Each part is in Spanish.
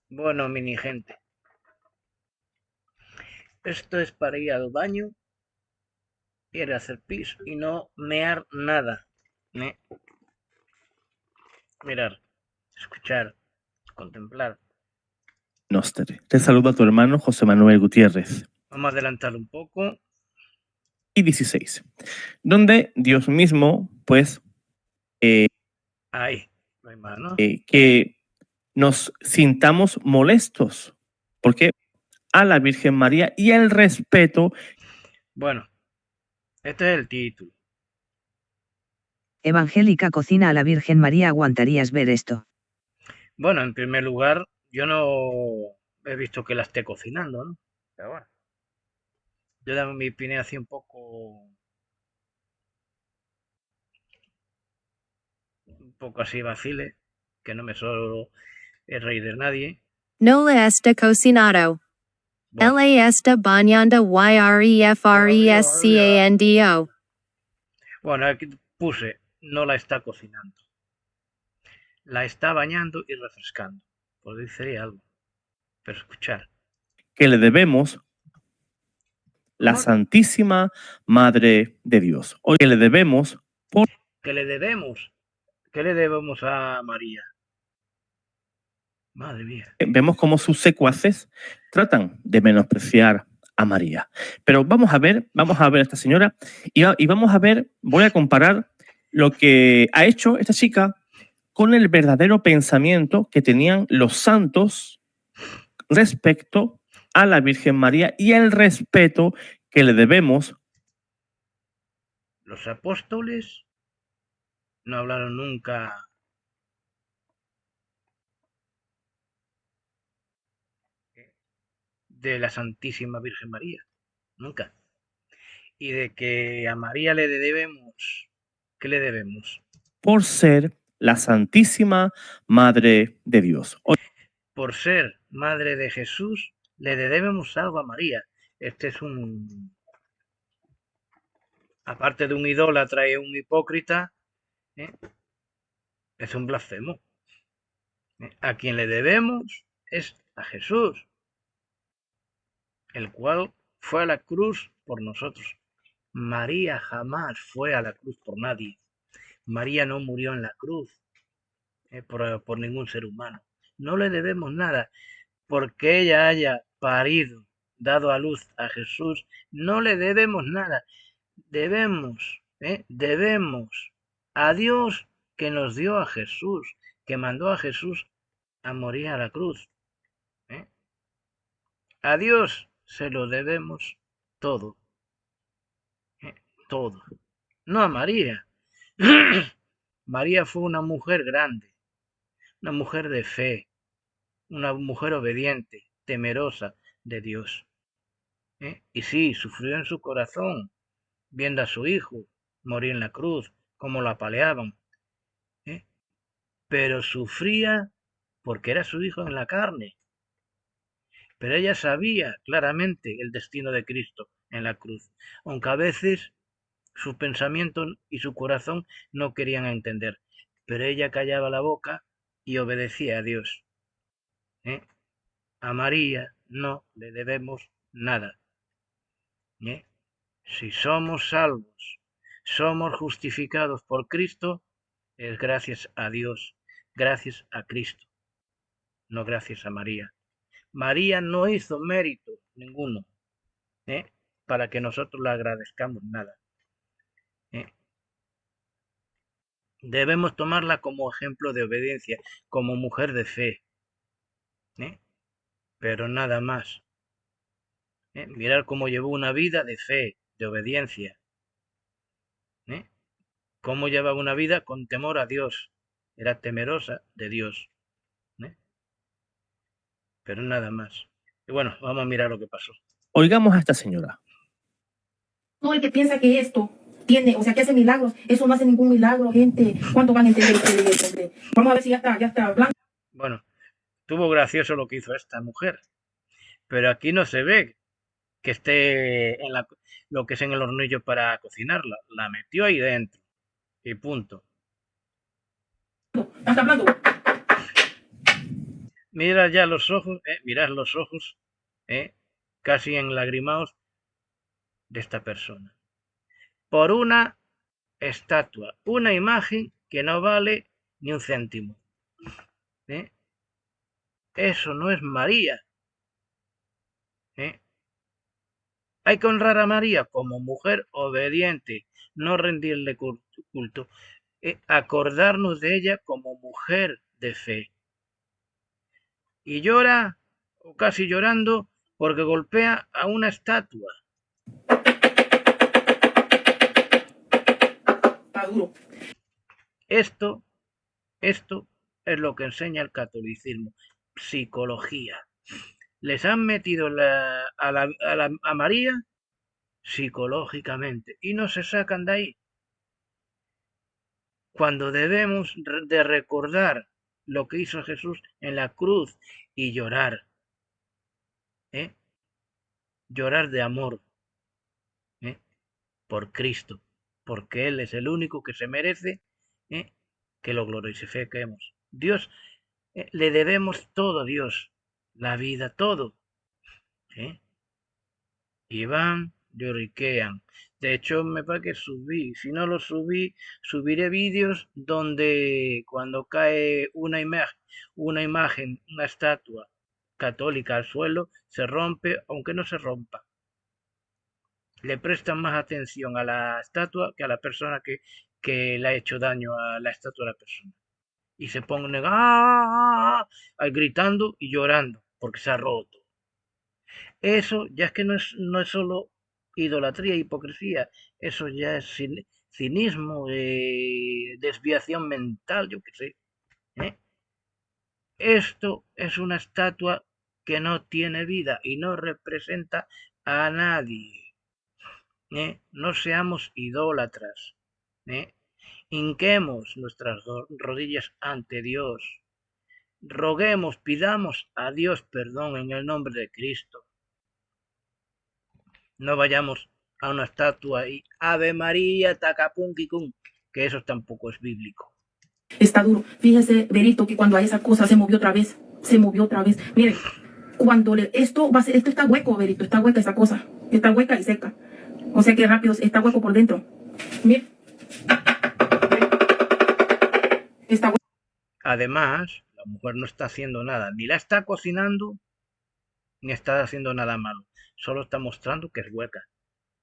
Bueno, mini gente, esto es para ir al baño, ir a hacer pis y no mear nada. ¿Eh? Mirar, escuchar, contemplar. Nostre. Te saluda tu hermano José Manuel Gutiérrez. Vamos a adelantar un poco. Y 16, donde Dios mismo, pues, Ahí, no hay más, ¿no? que nos sintamos molestos, porque a la Virgen María y el respeto. Bueno, este es el título. Evangélica cocina a la Virgen María. ¿Aguantarías ver esto? Bueno, en primer lugar, yo no he visto que la esté cocinando, ¿no? Pero bueno, yo dame mi opinión así un poco así vacile, que no me solo el rey de nadie. No le está cocinado. Bueno, La está bañando YREFRESCANDO. bueno, aquí puse, no la está cocinando. La está bañando y refrescando. Por decir algo. Pero escuchar. Que le debemos la ¿Cómo? Santísima Madre de Dios. Hoy que le debemos por... ¿Qué le debemos? ¿Qué le debemos a María? Madre mía. Vemos cómo sus secuaces tratan de menospreciar a María. Pero vamos a ver a esta señora y vamos a ver, voy a comparar lo que ha hecho esta chica con el verdadero pensamiento que tenían los santos respecto a la Virgen María y el respeto que le debemos. Los apóstoles no hablaron nunca de la Santísima Virgen María. Nunca. Y de que a María le debemos. ¿Qué le debemos? Por ser la Santísima Madre de Dios. Por ser Madre de Jesús, le debemos algo a María. Este es un... Aparte de un idólatra y un hipócrita, ¿eh? Es un blasfemo. A quien le debemos es a Jesús, el cual fue a la cruz por nosotros. María jamás fue a la cruz por nadie. María no murió en la cruz por ningún ser humano. No le debemos nada. Porque ella haya parido, dado a luz a Jesús, no le debemos nada. Debemos a Dios que nos dio a Jesús, que mandó a Jesús a morir a la cruz. ¿eh? A Dios se lo debemos todo. Todo. No a María. María fue una mujer grande, una mujer de fe, una mujer obediente, temerosa de Dios. Y sí, sufrió en su corazón, viendo a su hijo morir en la cruz, como lo apaleaban. ¿eh? Pero sufría porque era su hijo en la carne. Pero ella sabía claramente el destino de Cristo en la cruz, aunque a veces su pensamiento y su corazón no querían entender. Pero ella callaba la boca y obedecía a Dios. A María no le debemos nada. Si somos salvos, somos justificados por Cristo, es gracias a Dios, gracias a Cristo, no gracias a María. María no hizo mérito ninguno para que nosotros le agradezcamos nada. Debemos tomarla como ejemplo de obediencia, como mujer de fe, pero nada más. Mirar cómo llevó una vida de fe, de obediencia. Cómo llevaba una vida con temor a Dios. Era temerosa de Dios. Pero nada más. Y bueno, vamos a mirar lo que pasó. Oigamos a esta señora. No, el que piensa que esto tiene, o sea, que hace milagros, eso no hace ningún milagro, gente. ¿Cuánto van a entender ustedes, hombre? Vamos a ver si ya está blanco. Bueno, estuvo gracioso lo que hizo esta mujer. Pero aquí no se ve que esté en lo que es en el hornillo para cocinarla. La metió ahí dentro. Y punto. Ya está blanco. Mira ya los ojos, mirad los ojos, casi enlagrimados de esta persona. Por una estatua, una imagen que no vale ni un céntimo. ¿Eh? Eso no es María. ¿Eh? Hay que honrar a María como mujer obediente, no rendirle culto, acordarnos de ella como mujer de fe. Y llora, o casi llorando, porque golpea a una estatua. Está duro. Esto es lo que enseña el catolicismo, psicología. Les han metido a María psicológicamente y no se sacan de ahí. Cuando debemos de recordar lo que hizo Jesús en la cruz y llorar, ¿eh? Llorar de amor, ¿eh? Por Cristo, porque Él es el único que se merece, ¿eh? Que lo glorifiquemos. Dios, le debemos todo a Dios, la vida, todo. ¿Eh? Y van, lloriquean. De hecho, me parece que subí. Si no lo subí, subiré vídeos donde cuando cae una imagen, una estatua católica al suelo, se rompe, aunque no se rompa. Le prestan más atención a la estatua que a la persona que le ha hecho daño a la estatua de la persona. Y se ponen gritando y llorando porque se ha roto. Eso ya es que no es solo idolatría e hipocresía, eso ya es cinismo, desviación mental, yo qué sé. ¿Eh? Esto es una estatua que no tiene vida y no representa a nadie. No seamos idólatras. Hinquemos nuestras rodillas ante Dios. Roguemos, pidamos a Dios perdón en el nombre de Cristo. No vayamos a una estatua y Ave María, tacapunkicum, que eso tampoco es bíblico. Está duro. Fíjese, Berito, que cuando a esa cosa se movió otra vez. Se movió otra vez. Miren, cuando esto está hueco, Berito, está hueca esa cosa. Está hueca y seca. O sea que rápido, está hueco por dentro. Miren. Está hueco. Además, la mujer no está haciendo nada, ni la está cocinando, ni está haciendo nada malo. Solo está mostrando que es hueca,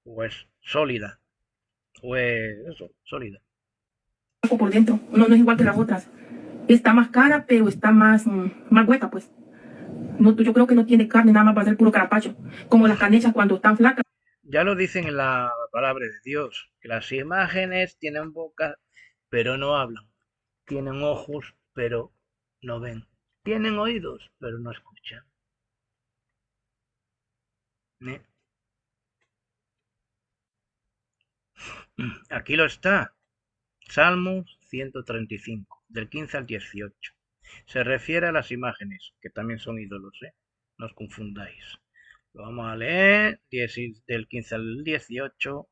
o es sólida, o es eso, sólida. Por dentro. No, no es igual que las otras. Está más cara, pero está más hueca, pues. No, yo creo que no tiene carne, nada más va a ser puro carapacho. Como las canechas cuando están flacas. Ya lo dicen en la palabra de Dios, que las imágenes tienen boca, pero no hablan. Tienen ojos, pero no ven. Tienen oídos, pero no escuchan. ¿Eh? Aquí lo está. Salmo 135, del 15 al 18. Se refiere a las imágenes, que también son ídolos, ¿eh? No os confundáis. Lo vamos a leer del 15 al 18.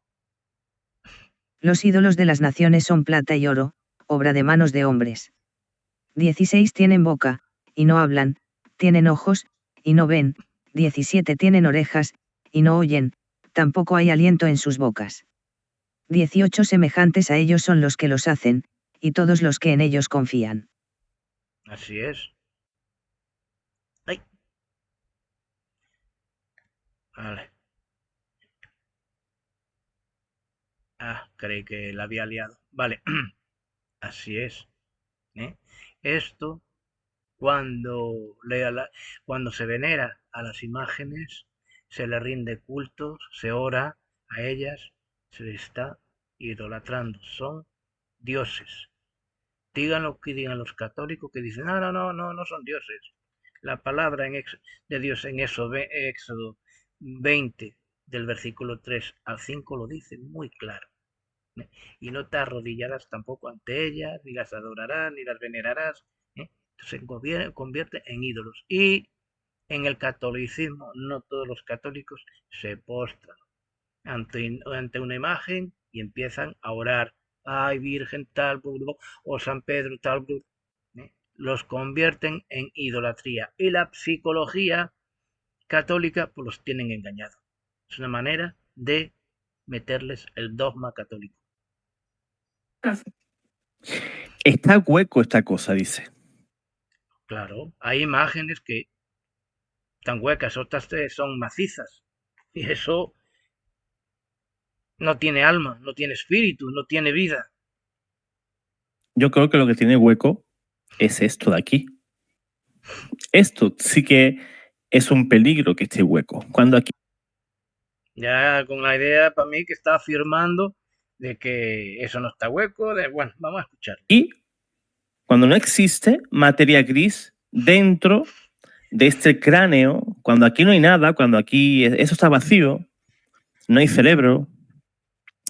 Los ídolos de las naciones son plata y oro, obra de manos de hombres. 16 tienen boca, y no hablan, tienen ojos, y no ven, 17 tienen orejas, y no oyen, tampoco hay aliento en sus bocas. 18 semejantes a ellos son los que los hacen, y todos los que en ellos confían. Así es. ¡Ay! Vale. Creí que la había liado. Vale. Así es. ¿Eh? Esto, cuando se venera a las imágenes, se le rinde culto, se ora a ellas, se les está idolatrando. Son dioses. Digan lo que digan los católicos que dicen, no son dioses. La palabra de Dios en Éxodo 20, del versículo 3 al 5, lo dice muy claro. Y no te arrodillarás tampoco ante ellas, ni las adorarás, ni las venerarás. Se convierte en ídolos. Y en el catolicismo, no todos los católicos se postran ante una imagen y empiezan a orar. Ay, Virgen tal, o San Pedro tal. los convierten en idolatría. Y la psicología católica pues los tienen engañados. Es una manera de meterles el dogma católico. Caso. Está hueco esta cosa, dice. Claro, hay imágenes que están huecas, otras son macizas. Y eso no tiene alma, no tiene espíritu, no tiene vida. Yo creo que lo que tiene hueco es esto de aquí. Esto sí que es un peligro que esté hueco. Cuando aquí Ya con la idea para mí que está afirmando de que eso no está hueco, bueno, vamos a escuchar. y cuando no existe materia gris dentro de este cráneo, cuando aquí no hay nada, cuando aquí eso está vacío, no hay cerebro,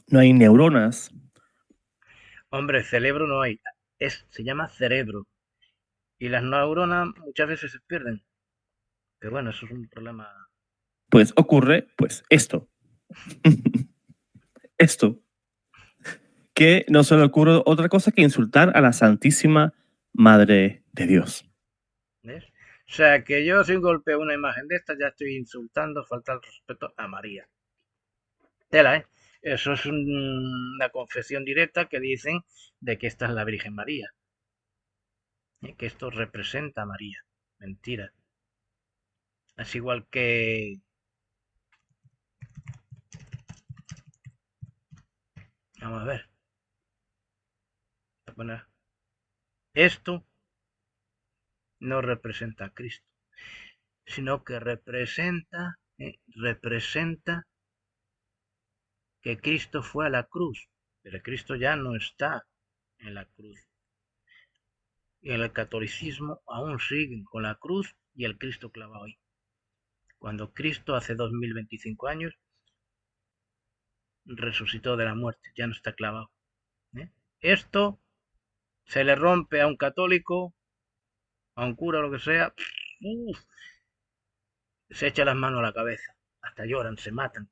no hay neuronas. Hombre, cerebro no hay, se llama cerebro. Y las neuronas muchas veces se pierden. Pero bueno, eso es un problema. Pues ocurre, pues esto. Esto. Que no se le ocurre otra cosa que insultar a la Santísima Madre de Dios. ¿Ves? O sea, que yo si golpeo una imagen de esta ya estoy insultando, falta el respeto a María. Tela, ¿eh? Eso es una confesión directa que dicen de que esta es la Virgen María. Que esto representa a María. Mentira. Es igual que... Vamos a ver. Bueno, esto no representa a Cristo, sino que representa que Cristo fue a la cruz, pero Cristo ya no está en la cruz. Y en el catolicismo aún siguen con la cruz y el Cristo clavado ahí. Cuando Cristo hace 2025 años resucitó de la muerte, ya no está clavado. Esto se le rompe a un católico, a un cura o lo que sea, se echa las manos a la cabeza, hasta lloran, se matan.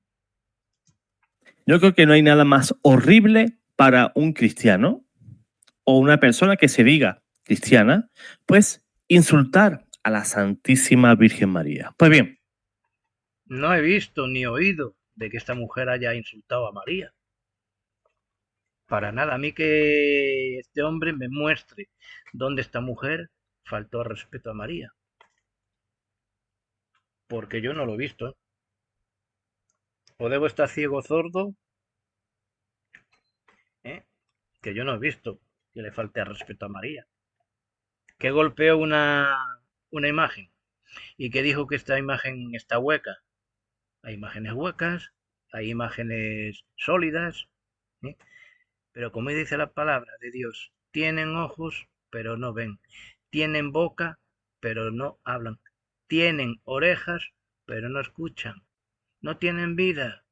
Yo creo que no hay nada más horrible para un cristiano o una persona que se diga cristiana, pues insultar a la Santísima Virgen María. Pues bien. No he visto ni oído de que esta mujer haya insultado a María. Para nada. A mí que este hombre me muestre dónde esta mujer faltó al respeto a María. Porque yo no lo he visto. O debo estar ciego sordo, que yo no he visto que le falte al respeto a María. Que golpeó una imagen y que dijo que esta imagen está hueca. Hay imágenes huecas, hay imágenes sólidas, ¿eh? Pero como dice la palabra de Dios, tienen ojos, pero no ven. Tienen boca, pero no hablan. Tienen orejas, pero no escuchan. No tienen vida.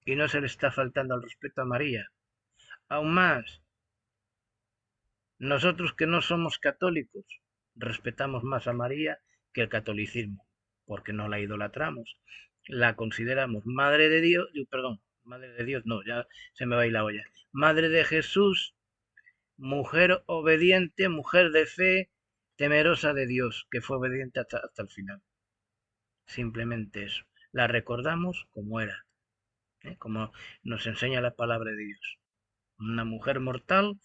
Y no se le está faltando al respeto a María. Aún más, nosotros que no somos católicos, respetamos más a María que el catolicismo, porque no la idolatramos. La consideramos Madre de Dios, perdón, Madre de Dios, no, ya se me va a ir la olla. Madre de Jesús, mujer obediente, mujer de fe, temerosa de Dios, que fue obediente hasta el final. Simplemente eso. La recordamos como era, como nos enseña la palabra de Dios. Una mujer mortal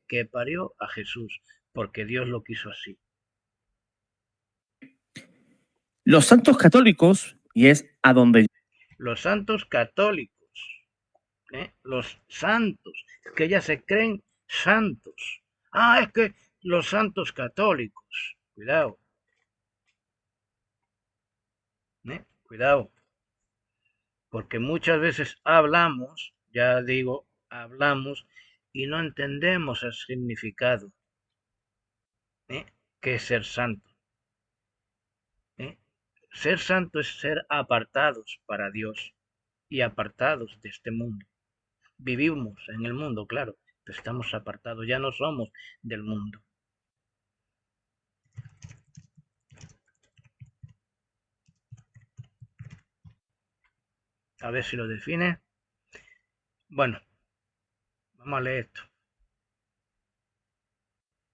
que parió a Jesús, porque Dios lo quiso así. Los santos católicos, y es a donde... Los santos católicos, los santos, que ya se creen santos. Ah, es que los santos católicos, cuidado. Cuidado. Porque muchas veces hablamos, ya digo, hablamos y no entendemos el significado que es ser santo. Ser santo es ser apartados para Dios y apartados de este mundo. Vivimos en el mundo, claro, pero estamos apartados, ya no somos del mundo. A ver si lo define. Bueno, vamos a leer esto.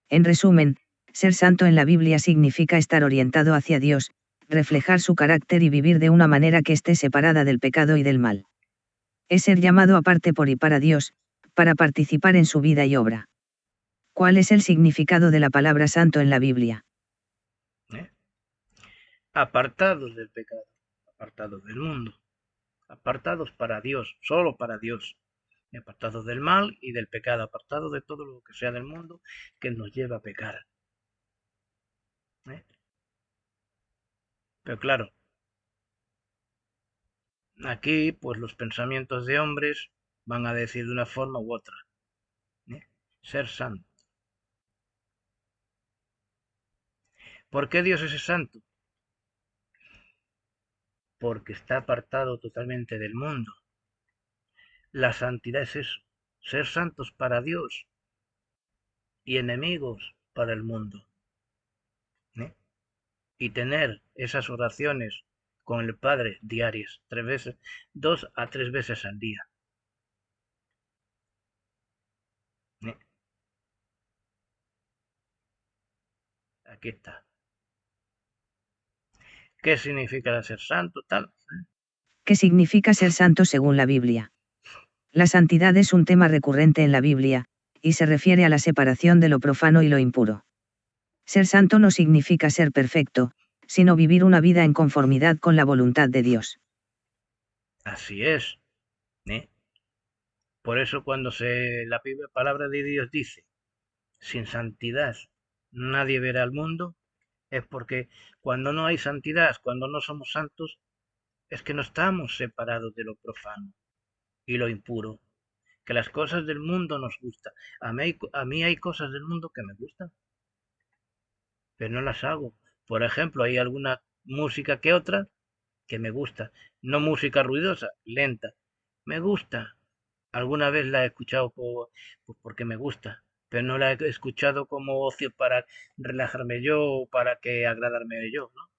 En resumen, ser santo en la Biblia significa estar orientado hacia Dios, reflejar su carácter y vivir de una manera que esté separada del pecado y del mal. Es ser llamado aparte por y para Dios, para participar en su vida y obra. ¿Cuál es el significado de la palabra santo en la Biblia? Apartados del pecado, apartados del mundo, apartados para Dios, solo para Dios, apartados del mal y del pecado, apartados de todo lo que sea del mundo que nos lleva a pecar. Pero claro, aquí pues los pensamientos de hombres van a decir de una forma u otra. Ser santo. ¿Por qué Dios es santo? Porque está apartado totalmente del mundo. La santidad es eso, ser santos para Dios y enemigos para el mundo. Y tener esas oraciones con el Padre diarias, 2 a 3 veces al día. Aquí está. ¿Qué significa ser santo? Tal. ¿Qué significa ser santo según la Biblia? La santidad es un tema recurrente en la Biblia, y se refiere a la separación de lo profano y lo impuro. Ser santo no significa ser perfecto, sino vivir una vida en conformidad con la voluntad de Dios. Así es. Por eso cuando la palabra de Dios dice, sin santidad nadie verá al mundo, es porque cuando no hay santidad, cuando no somos santos, es que no estamos separados de lo profano y lo impuro. Que las cosas del mundo nos gustan. A mí hay cosas del mundo que me gustan, pero no las hago. Por ejemplo, hay alguna música que otra que me gusta. No música ruidosa, lenta. Me gusta. Alguna vez la he escuchado porque me gusta, pero no la he escuchado como ocio para relajarme yo o para que agradarme yo, ¿no?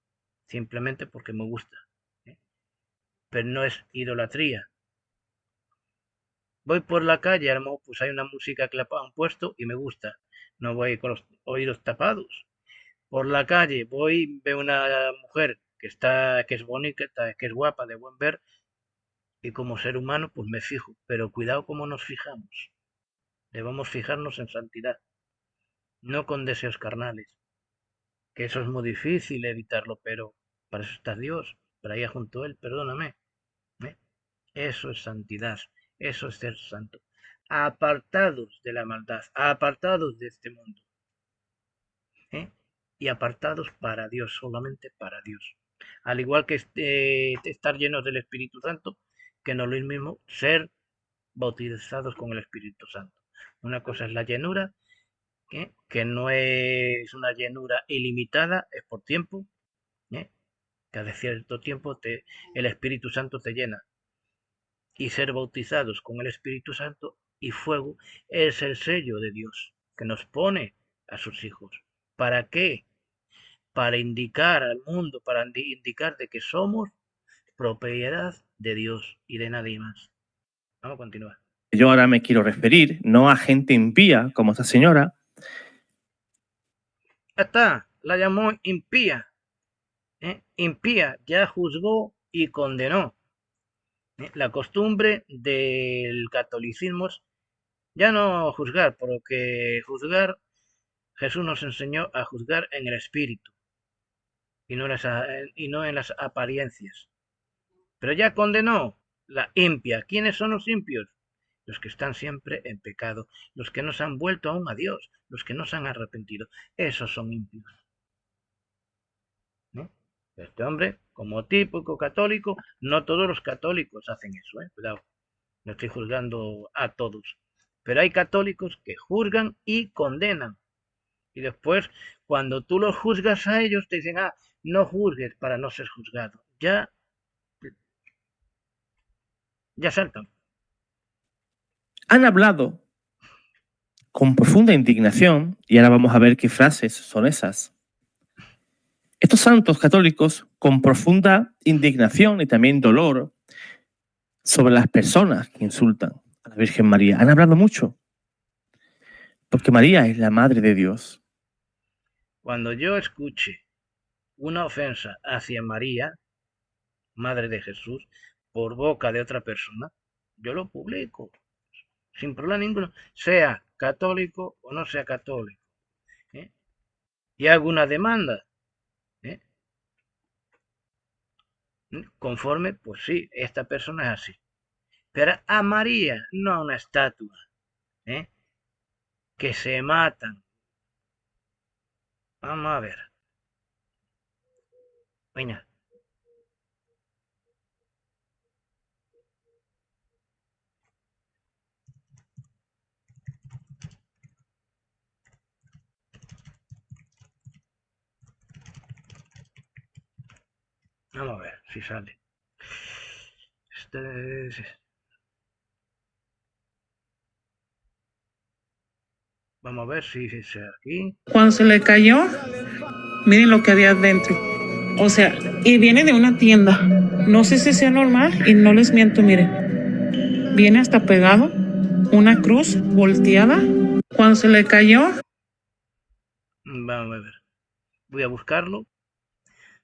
Simplemente porque me gusta. Pero no es idolatría. Voy por la calle, a lo mejor pues hay una música que la han puesto y me gusta. No voy con los oídos tapados. Por la calle voy, veo una mujer que es bonita, que es guapa, de buen ver, y como ser humano pues me fijo. Pero cuidado cómo nos fijamos. Debemos fijarnos en santidad, no con deseos carnales. Que eso es muy difícil evitarlo, pero para eso está Dios, para ir junto a Él, perdóname. Eso es santidad, eso es ser santo. Apartados de la maldad, apartados de este mundo. Y apartados para Dios, solamente para Dios. Al igual que estar llenos del Espíritu Santo, que no es lo mismo ser bautizados con el Espíritu Santo. Una cosa es la llenura, que no es una llenura ilimitada, es por tiempo, cada cierto tiempo el Espíritu Santo te llena. Y ser bautizados con el Espíritu Santo y fuego es el sello de Dios que nos pone a sus hijos. ¿Para qué? Para indicar al mundo, para indicar de que somos propiedad de Dios y de nadie más. Vamos a continuar. Yo ahora me quiero referir no a gente impía como esta señora. Ya está, la llamó impía. Impía, ya juzgó y condenó. La costumbre del catolicismo es ya no juzgar, porque juzgar, Jesús nos enseñó a juzgar en el espíritu y no en las apariencias. Pero ya condenó la impia. ¿Quiénes son los impios? Los que están siempre en pecado, los que no se han vuelto aún a Dios, los que no se han arrepentido. Esos son impios. Este hombre, como típico católico, no todos los católicos hacen eso, cuidado, no estoy juzgando a todos, pero hay católicos que juzgan y condenan, y después cuando tú los juzgas a ellos te dicen, no juzgues para no ser juzgado, ya saltan. Han hablado con profunda indignación, y ahora vamos a ver qué frases son esas. Estos santos católicos, con profunda indignación y también dolor sobre las personas que insultan a la Virgen María, han hablado mucho, porque María es la Madre de Dios. Cuando yo escuche una ofensa hacia María, Madre de Jesús, por boca de otra persona, yo lo publico, sin problema ninguno, sea católico o no sea católico. ¿Eh? Y hago una demanda. ¿Eh? Conforme, pues sí, esta persona es así. Pero a María, no a una estatua. ¿Eh? Que se matan. Vamos a ver. Venga. Vamos a ver si sale. Vamos a ver si es aquí. Cuando se le cayó, miren lo que había adentro. O sea, y viene de una tienda. No sé si sea normal y no les miento, miren. Viene hasta pegado, una cruz volteada. Cuando se le cayó. Vamos a ver. Voy a buscarlo.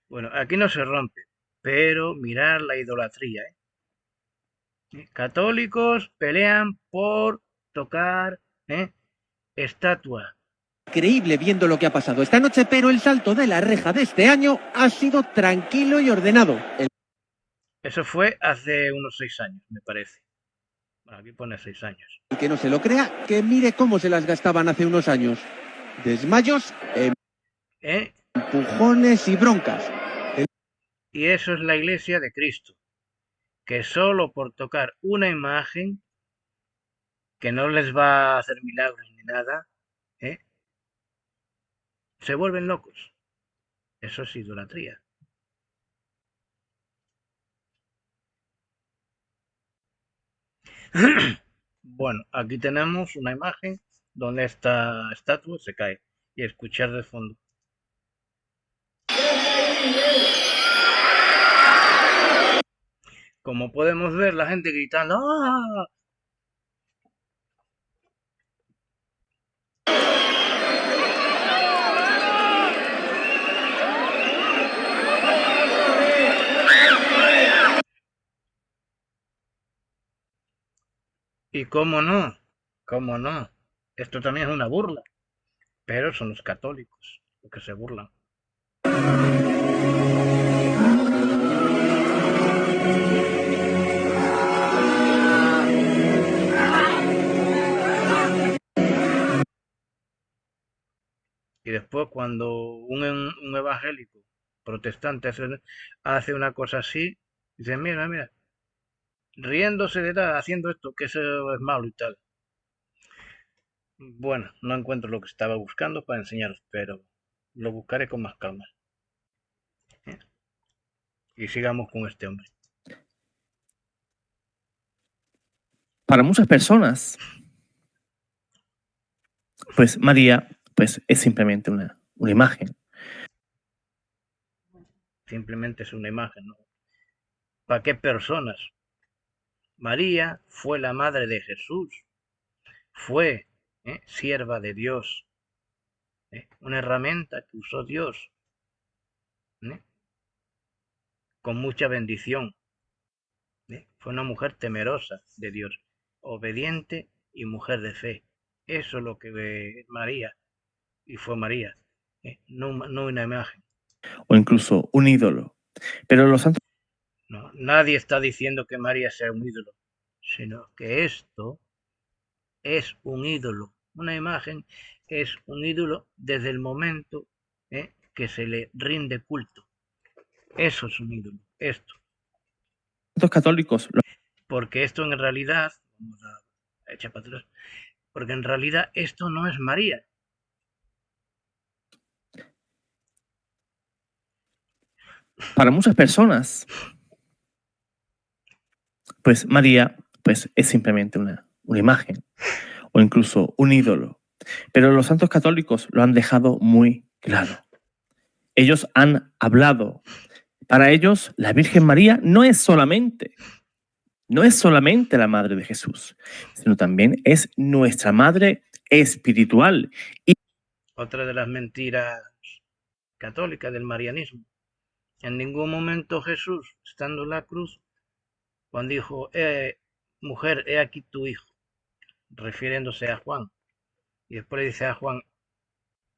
Bueno, aquí no se rompe, pero mirar la idolatría. Católicos pelean por tocar estatua. Increíble viendo lo que ha pasado esta noche, pero el salto de la reja de este año ha sido tranquilo y ordenado. Eso fue hace unos 6 años, me parece. Bueno, aquí pone 6 años. El que no se lo crea, que mire cómo se las gastaban hace unos años. Desmayos, empujones y broncas. Y eso es la iglesia de Cristo, que solo por tocar una imagen, que no les va a hacer milagros ni nada, se vuelven locos. Eso es idolatría. Bueno, aquí tenemos una imagen donde esta estatua se cae y escuchar de fondo. Como podemos ver, la gente gritando ¡ah! Y cómo no, esto también es una burla, pero son los católicos los que se burlan. Y después cuando un evangélico protestante hace una cosa así, dice, mira, riéndose de tal, haciendo esto, que eso es malo y tal. Bueno, no encuentro lo que estaba buscando para enseñaros, pero lo buscaré con más calma. Y sigamos con este hombre. Para muchas personas, pues María pues, es simplemente una imagen. Simplemente es una imagen, ¿no? ¿Para qué personas? María fue la madre de Jesús, fue sierva de Dios, una herramienta que usó Dios con mucha bendición. Fue una mujer temerosa de Dios, obediente y mujer de fe. Eso es lo que María, y fue María, no una imagen. O incluso un ídolo. Pero los santos... No, nadie está diciendo que María sea un ídolo, sino que esto es un ídolo. Una imagen es un ídolo desde el momento que se le rinde culto. Eso es un ídolo, esto. Los católicos... Porque esto en realidad, vamos a echar para atrás, porque en realidad esto no es María. Para muchas personas, pues María pues, es simplemente una imagen o incluso un ídolo. Pero los santos católicos lo han dejado muy claro. Ellos han hablado. Para ellos, la Virgen María no es solamente la Madre de Jesús, sino también es nuestra Madre espiritual. Otra de las mentiras católica del marianismo. En ningún momento Jesús, estando en la cruz, cuando dijo, mujer, he aquí tu hijo, refiriéndose a Juan, y después le dice a Juan,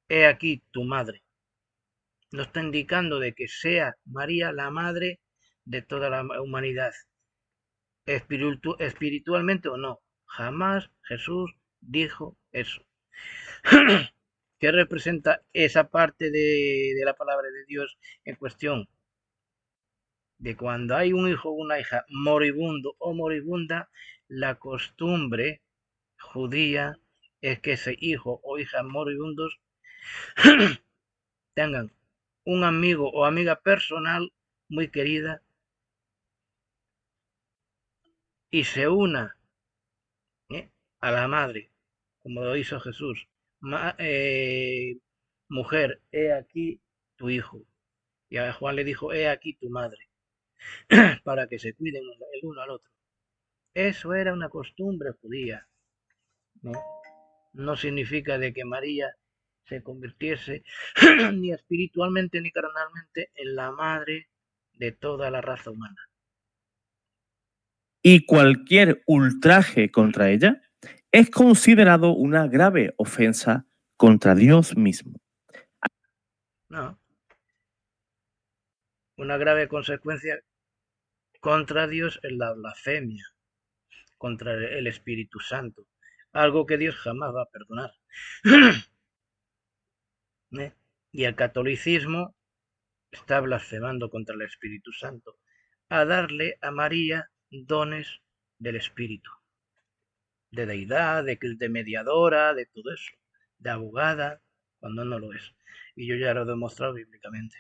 he aquí tu madre. No está indicando de que sea María la madre de toda la humanidad, espiritualmente o no. Jamás Jesús dijo eso. ¿Qué representa esa parte de la palabra de Dios en cuestión? De cuando hay un hijo o una hija moribundo o moribunda, la costumbre judía es que ese hijo o hija moribundos tengan un amigo o amiga personal muy querida y se una a la madre, como lo hizo Jesús. Mujer, he aquí tu hijo. Y a Juan le dijo, he aquí tu madre, para que se cuiden el uno al otro. Eso era una costumbre judía. No significa de que María se convirtiese ni espiritualmente ni carnalmente en la madre de toda la raza humana. Y cualquier ultraje contra ella es considerado una grave ofensa contra Dios mismo. No. Una grave consecuencia contra Dios es la blasfemia, contra el Espíritu Santo, algo que Dios jamás va a perdonar. Y el catolicismo está blasfemando contra el Espíritu Santo, a darle a María dones del Espíritu, de deidad, de mediadora, de todo eso, de abogada, cuando no lo es. Y yo ya lo he demostrado bíblicamente.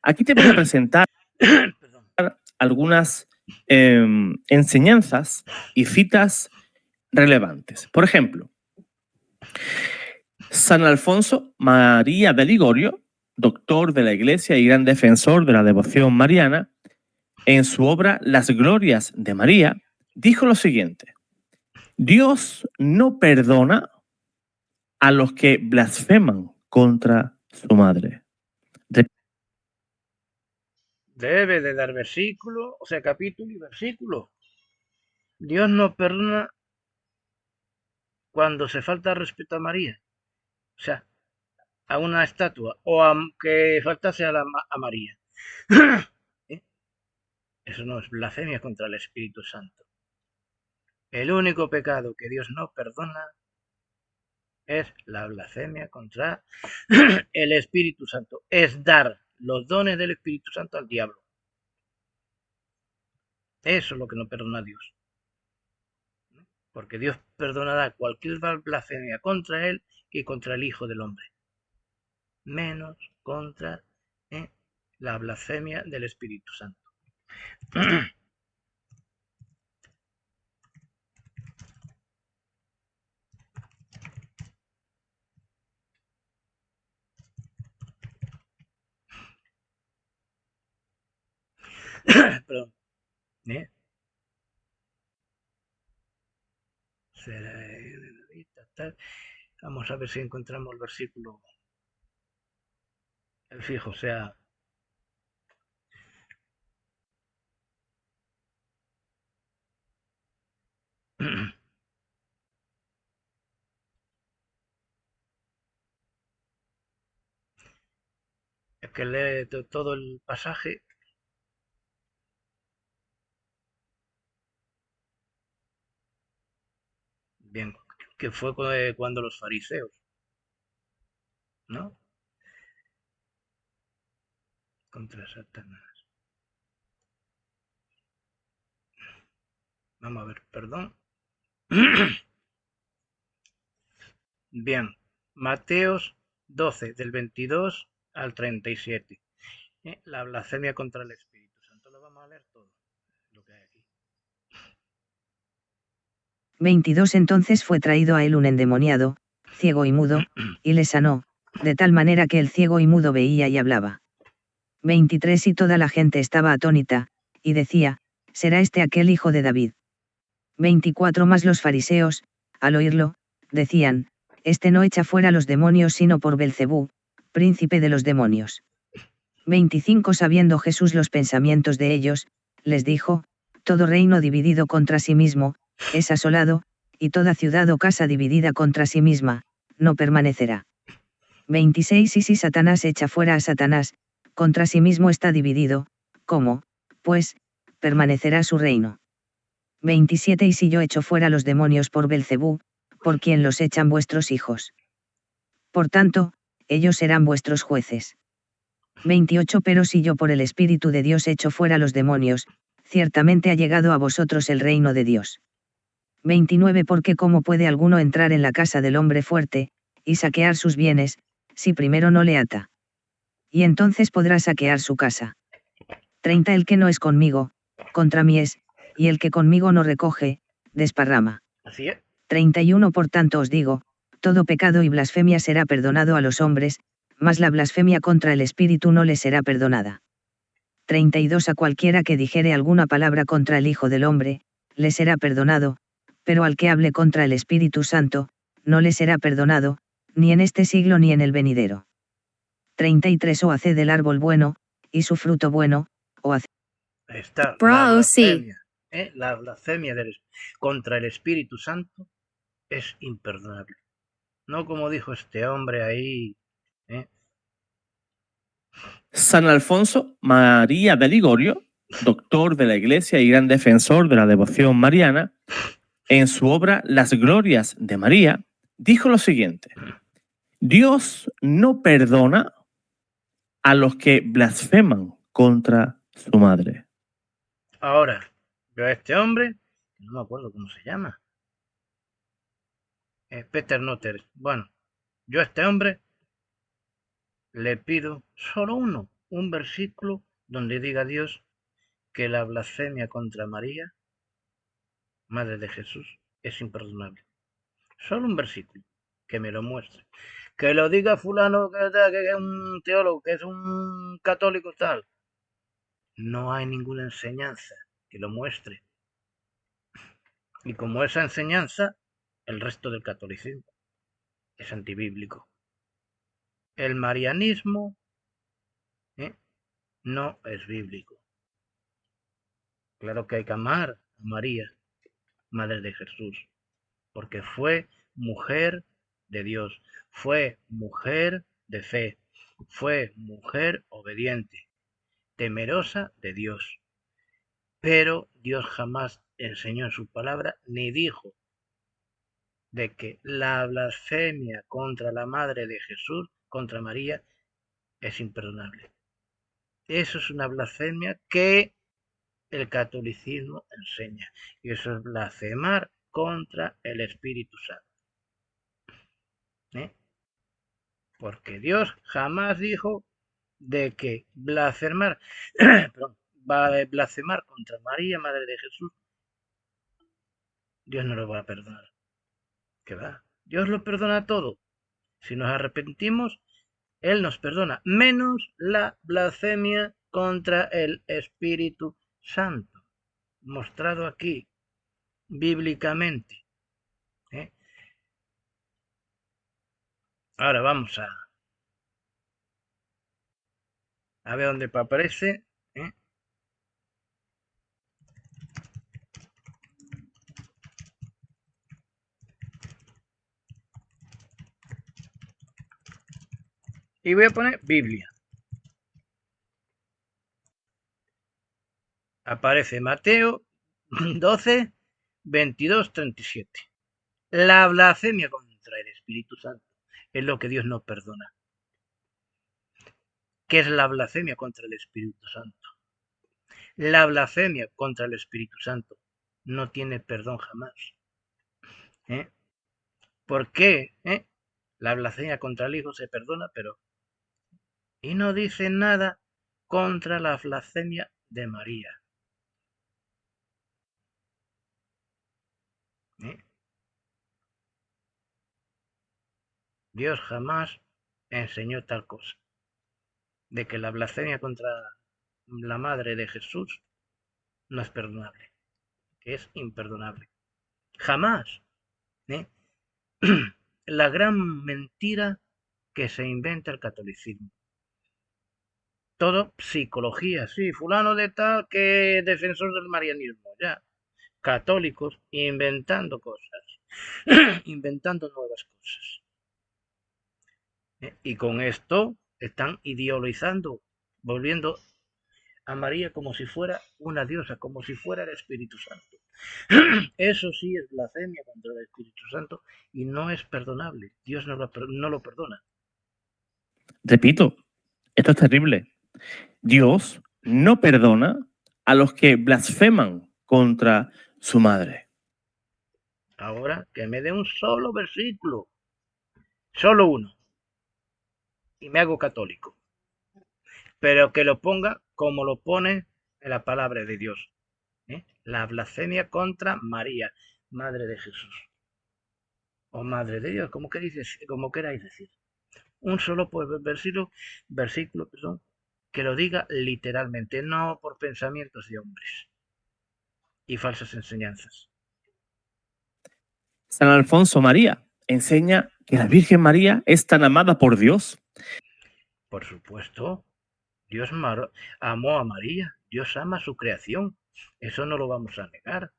Aquí te voy a presentar algunas enseñanzas y citas relevantes. Por ejemplo, San Alfonso María de Ligorio, doctor de la Iglesia y gran defensor de la devoción mariana, en su obra Las Glorias de María, dijo lo siguiente: Dios no perdona a los que blasfeman contra su madre. Debe de dar versículo, o sea, capítulo y versículo. Dios no perdona cuando se falta respeto a María. O sea, a una estatua, o que faltase a María. Eso no es blasfemia contra el Espíritu Santo. El único pecado que Dios no perdona es la blasfemia contra el Espíritu Santo. Es dar los dones del Espíritu Santo al diablo. Eso es lo que no perdona a Dios. Porque Dios perdonará cualquier blasfemia contra él y contra el Hijo del Hombre. Menos contra la blasfemia del Espíritu Santo. Perdón. Vamos a ver si encontramos el versículo. El fijo, o sea. Es que lee todo el pasaje. Bien, que fue cuando los fariseos, ¿no? Contra Satanás. Vamos a ver, perdón. Bien, Mateos 12, del 22 al 37. La blasfemia contra el Espíritu Santo. Lo vamos a leer todo, lo que hay aquí. 22 Entonces fue traído a él un endemoniado, ciego y mudo, y le sanó, de tal manera que el ciego y mudo veía y hablaba. 23 Y toda la gente estaba atónita, y decía, ¿será este aquel hijo de David? 24 Mas los fariseos, al oírlo, decían, este no echa fuera los demonios sino por Belcebú, príncipe de los demonios. 25 Sabiendo Jesús los pensamientos de ellos, les dijo, todo reino dividido contra sí mismo, es asolado, y toda ciudad o casa dividida contra sí misma, no permanecerá. 26 Y si Satanás echa fuera a Satanás, contra sí mismo está dividido, ¿cómo, pues, permanecerá su reino? 27 Y si yo echo fuera los demonios por Belcebú, por quien los echan vuestros hijos. Por tanto, ellos serán vuestros jueces. 28 Pero si yo por el Espíritu de Dios echo fuera los demonios, ciertamente ha llegado a vosotros el reino de Dios. 29 Porque cómo puede alguno entrar en la casa del hombre fuerte, y saquear sus bienes, si primero no le ata. Y entonces podrá saquear su casa. 30 El que no es conmigo, contra mí es, y el que conmigo no recoge, desparrama. Así es. 31 Por tanto os digo, todo pecado y blasfemia será perdonado a los hombres, mas la blasfemia contra el Espíritu no le será perdonada. 32 A cualquiera que dijere alguna palabra contra el Hijo del Hombre, le será perdonado, pero al que hable contra el Espíritu Santo, no le será perdonado, ni en este siglo ni en el venidero. 33 O haced el árbol bueno, y su fruto bueno, o haced. Ahí está. Bravo, sí. La blasfemia contra el Espíritu Santo es imperdonable. No como dijo este hombre ahí. San Alfonso María de Ligorio, doctor de la Iglesia y gran defensor de la devoción mariana, en su obra Las Glorias de María, dijo lo siguiente: Dios no perdona a los que blasfeman contra su madre. Ahora, yo a este hombre, no me acuerdo cómo se llama, Peter Nutter. Bueno, yo a este hombre le pido solo un versículo donde diga Dios que la blasfemia contra María, Madre de Jesús, es imperdonable. Solo un versículo, que me lo muestre. Que lo diga fulano que es un teólogo, que es un católico tal. No hay ninguna enseñanza que lo muestre. Y como esa enseñanza, el resto del catolicismo es antibíblico. El marianismo no es bíblico. Claro que hay que amar a María, Madre de Jesús, porque fue mujer de Dios, fue mujer de fe, fue mujer obediente, temerosa de Dios. Pero Dios jamás enseñó en su palabra ni dijo de que la blasfemia contra la Madre de Jesús, contra María, es imperdonable. Eso es una blasfemia que el catolicismo enseña. Y eso es blasfemar contra el Espíritu Santo. Porque Dios jamás dijo de que blasfemar, blasfemar contra María, Madre de Jesús, Dios no lo va a perdonar. ¿Qué va? Dios lo perdona todo. Si nos arrepentimos, Él nos perdona, menos la blasfemia contra el Espíritu Santo, mostrado aquí bíblicamente. Ahora vamos a ver dónde aparece. Y voy a poner Biblia. Aparece Mateo 12, 22, 37. La blasfemia contra el Espíritu Santo es lo que Dios no perdona. ¿Qué es la blasfemia contra el Espíritu Santo? La blasfemia contra el Espíritu Santo no tiene perdón jamás. ¿Por qué? La blasfemia contra el Hijo se perdona, pero... Y no dice nada contra la blasfemia de María. Dios jamás enseñó tal cosa. De que la blasfemia contra la Madre de Jesús no es perdonable. Que es imperdonable. Jamás. La gran mentira que se inventa el catolicismo. Todo psicología, sí, fulano de tal que es defensor del marianismo, ya. Católicos inventando cosas, inventando nuevas cosas. Y con esto están ideolizando, volviendo a María como si fuera una diosa, como si fuera el Espíritu Santo. Eso sí es blasfemia contra el Espíritu Santo y no es perdonable. Dios no lo perdona. Repito, esto es terrible. Dios no perdona a los que blasfeman contra su madre. Ahora que me dé un solo versículo, solo uno, y me hago católico, pero que lo ponga como lo pone en la palabra de Dios. La blasfemia contra María, Madre de Jesús, o Madre de Dios, como queráis decir. Un solo versículo, que lo diga literalmente, no por pensamientos de hombres y falsas enseñanzas. San Alfonso María enseña que la Virgen María es tan amada por Dios. Por supuesto, Dios amó a María, Dios ama su creación, eso no lo vamos a negar.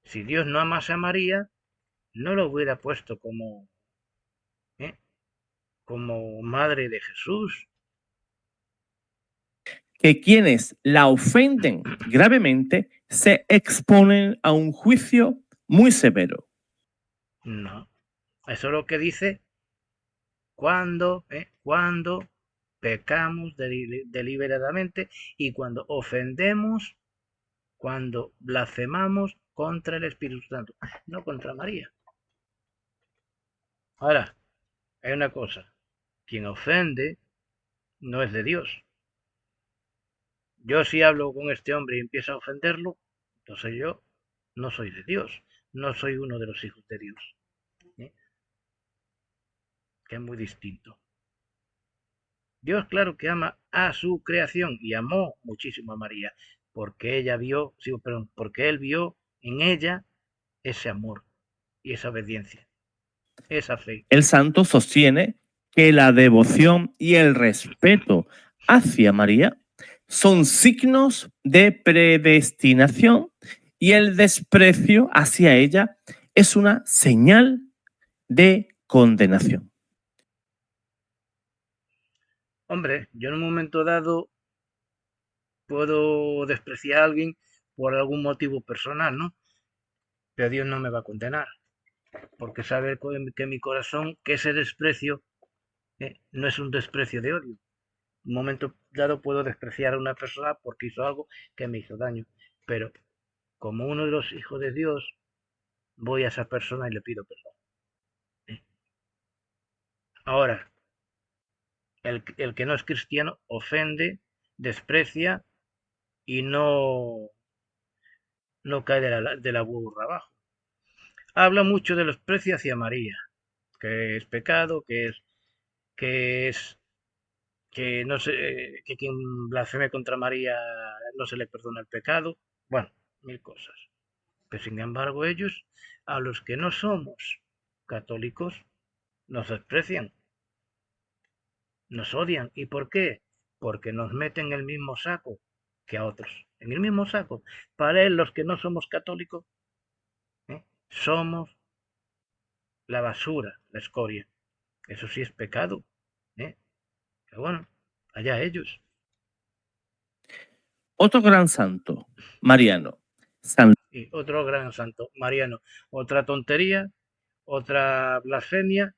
Si Dios no amase a María, no lo hubiera puesto como madre de Jesús. Que quienes la ofenden gravemente se exponen a un juicio muy severo. No, eso es lo que dice cuando pecamos deliberadamente y cuando ofendemos, cuando blasfemamos contra el Espíritu Santo, no contra María. Ahora, hay una cosa, quien ofende no es de Dios. Yo si hablo con este hombre y empiezo a ofenderlo, entonces yo no soy de Dios, no soy uno de los hijos de Dios. Que es muy distinto. Dios, claro que ama a su creación y amó muchísimo a María, porque porque él vio en ella ese amor y esa obediencia, esa fe. El santo sostiene que la devoción y el respeto hacia María son signos de predestinación y el desprecio hacia ella es una señal de condenación. Hombre, yo en un momento dado puedo despreciar a alguien por algún motivo personal, ¿no? Pero Dios no me va a condenar, porque sabe que mi corazón, que ese desprecio no es un desprecio de odio. En un momento dado puedo despreciar a una persona porque hizo algo que me hizo daño, pero como uno de los hijos de Dios, voy a esa persona y le pido perdón. Ahora, el que no es cristiano ofende, desprecia y no cae de la burra abajo. Habla mucho de los precios hacia María, que es pecado, que no sé, que quien blasfeme contra María no se le perdona el pecado. Bueno, mil cosas. Pero sin embargo ellos, a los que no somos católicos, nos desprecian, nos odian. ¿Y por qué? Porque nos meten en el mismo saco que a otros. En el mismo saco. Para él, los que no somos católicos, somos la basura, la escoria. Eso sí es pecado. Pero bueno, allá ellos. Otro gran santo, Mariano. Y otro gran santo, Mariano. Otra tontería, otra blasfemia,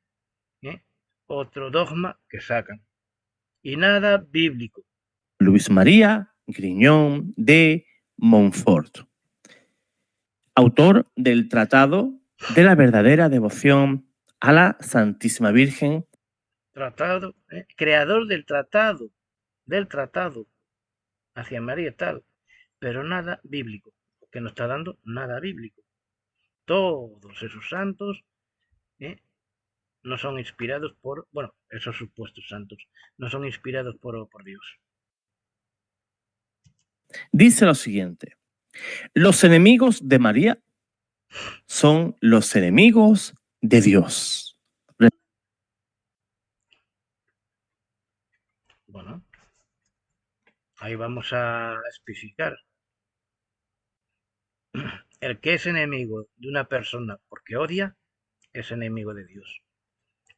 otro dogma que sacan. Y nada bíblico. Luis María Griñón de Montfort, autor del Tratado de la verdadera devoción a la Santísima Virgen. Tratado, creador del tratado hacia María tal, pero nada bíblico, que no está dando nada bíblico. Todos esos santos no son inspirados esos supuestos santos, no son inspirados por Dios. Dice lo siguiente: los enemigos de María son los enemigos de Dios. Bueno, ahí vamos a especificar. El que es enemigo de una persona porque odia, es enemigo de Dios.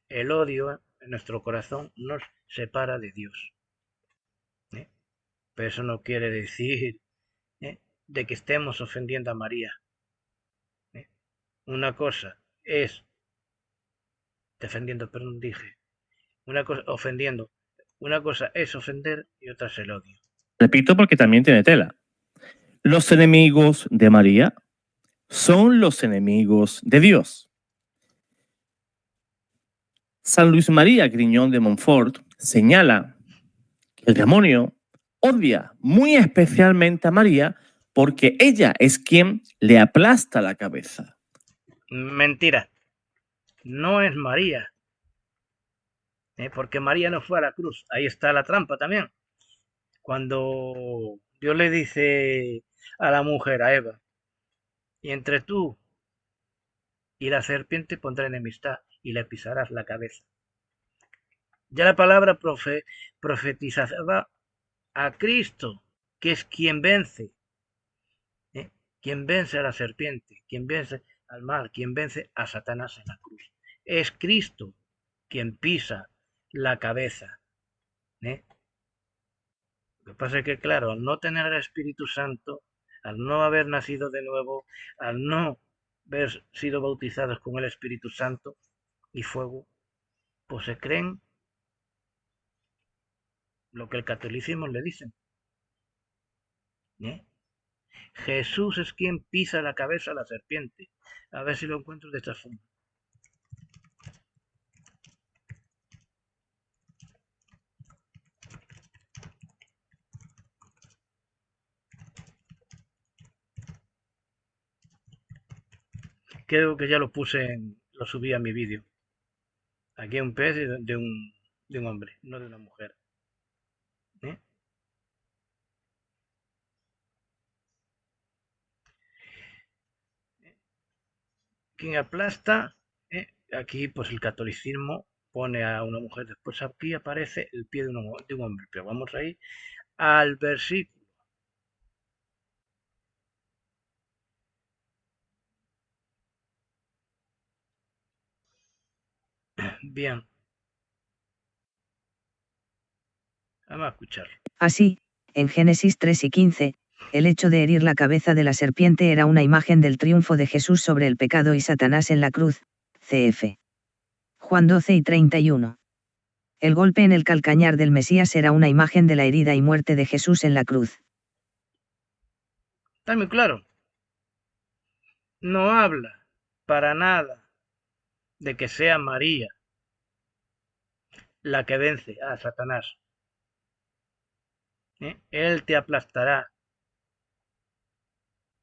El odio en nuestro corazón nos separa de Dios. ¿Eh? Pero eso no quiere decir de que estemos ofendiendo a María. ¿Eh? Una cosa es defendiendo, perdón, dije. Una cosa, ofendiendo. Una cosa es ofender y otra es el odio. Repito porque también tiene tela. Los enemigos de María son los enemigos de Dios. San Luis María Griñón de Montfort señala que el demonio odia muy especialmente a María porque ella es quien le aplasta la cabeza. Mentira. No es María. Porque María no fue a la cruz. Ahí está la trampa también. Cuando Dios le dice a la mujer, a Eva, y entre tú y la serpiente pondré enemistad y le pisarás la cabeza. Ya la palabra profetizaba a Cristo, que es quien vence, quien vence a la serpiente, quien vence al mal, quien vence a Satanás en la cruz. Es Cristo quien pisa la cabeza. ¿eh? Lo que pasa es que, claro, al no tener el Espíritu Santo, al no haber nacido de nuevo, al no haber sido bautizados con el Espíritu Santo y fuego, pues se creen lo que el catolicismo le dice. ¿eh? Jesús es quien pisa la cabeza a la serpiente. A ver si lo encuentro de esta forma. Creo que ya lo lo subí a mi vídeo. Aquí hay un pez de un hombre, no de una mujer. ¿eh? Quien aplasta, aquí pues el catolicismo pone a una mujer, después aquí aparece el pie de un hombre, pero vamos ahí al versículo. Bien, vamos a escucharlo. Así, en Génesis 3 y 15, el hecho de herir la cabeza de la serpiente era una imagen del triunfo de Jesús sobre el pecado y Satanás en la cruz, cf. Juan 12 y 31. El golpe en el calcañar del Mesías era una imagen de la herida y muerte de Jesús en la cruz. Está muy claro. No habla para nada de que sea María la que vence a Satanás. Él te aplastará,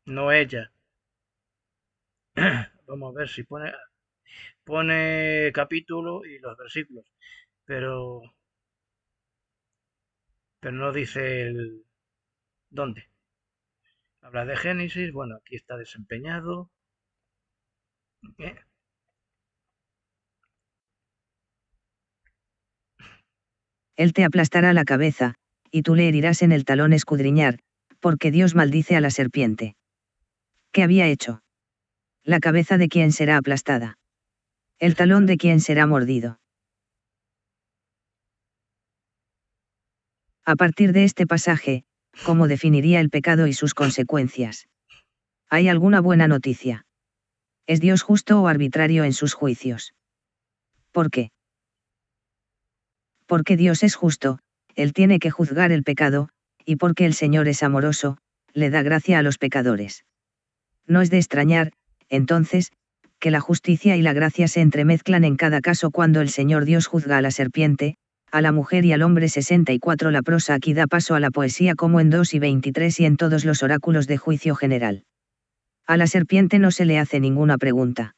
no ella. Vamos a ver si pone capítulo y los versículos, pero no dice el dónde. Habla de Génesis, bueno, aquí está desempeñado. ¿eh? Él te aplastará la cabeza, y tú le herirás en el talón escudriñar, porque Dios maldice a la serpiente. ¿Qué había hecho? La cabeza de quien será aplastada. El talón de quien será mordido. A partir de este pasaje, ¿cómo definiría el pecado y sus consecuencias? ¿Hay alguna buena noticia? ¿Es Dios justo o arbitrario en sus juicios? ¿Por qué? Porque Dios es justo, Él tiene que juzgar el pecado, y porque el Señor es amoroso, le da gracia a los pecadores. No es de extrañar, entonces, que la justicia y la gracia se entremezclan en cada caso cuando el Señor Dios juzga a la serpiente, a la mujer y al hombre. 64. La prosa aquí da paso a la poesía como en 2 y 23 y en todos los oráculos de juicio general. A la serpiente no se le hace ninguna pregunta.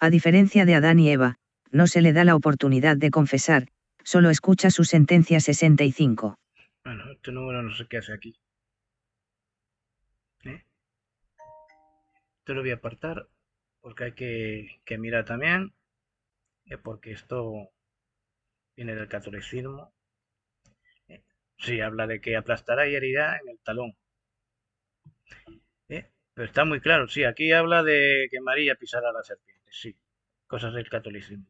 A diferencia de Adán y Eva, no se le da la oportunidad de confesar, solo escucha su sentencia. 65. Bueno, este número no sé qué hace aquí. Te lo voy a apartar porque hay que mirar también, porque esto viene del catolicismo. Sí, habla de que aplastará y herirá en el talón. Pero está muy claro, sí, aquí habla de que María pisará a la serpiente, sí. Cosas del catolicismo.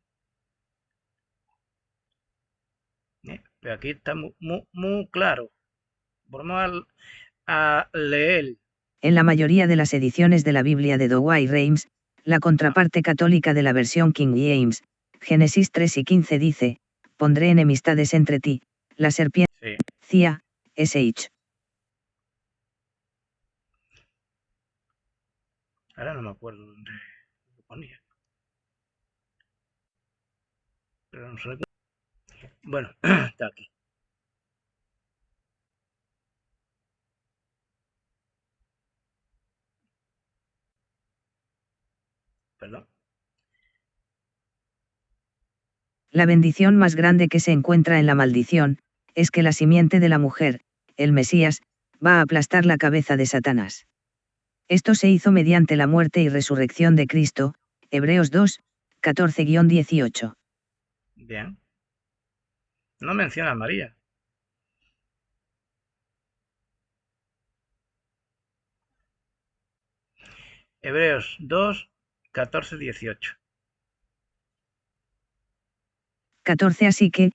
Pero aquí está muy claro. Vamos a leer. En la mayoría de las ediciones de la Biblia de Douay-Rheims, la contraparte católica de la versión King James, Génesis 3 y 15 dice, pondré enemistades entre ti, la serpiente, Sí. Cia, sh. Ahora no me acuerdo dónde lo ponía. Pero no sé. Bueno, está aquí. Perdón. La bendición más grande que se encuentra en la maldición, es que la simiente de la mujer, el Mesías, va a aplastar la cabeza de Satanás. Esto se hizo mediante la muerte y resurrección de Cristo, Hebreos 2, 14-18. Bien. No menciona a María. Hebreos 2, 14, 18. 14 Así que,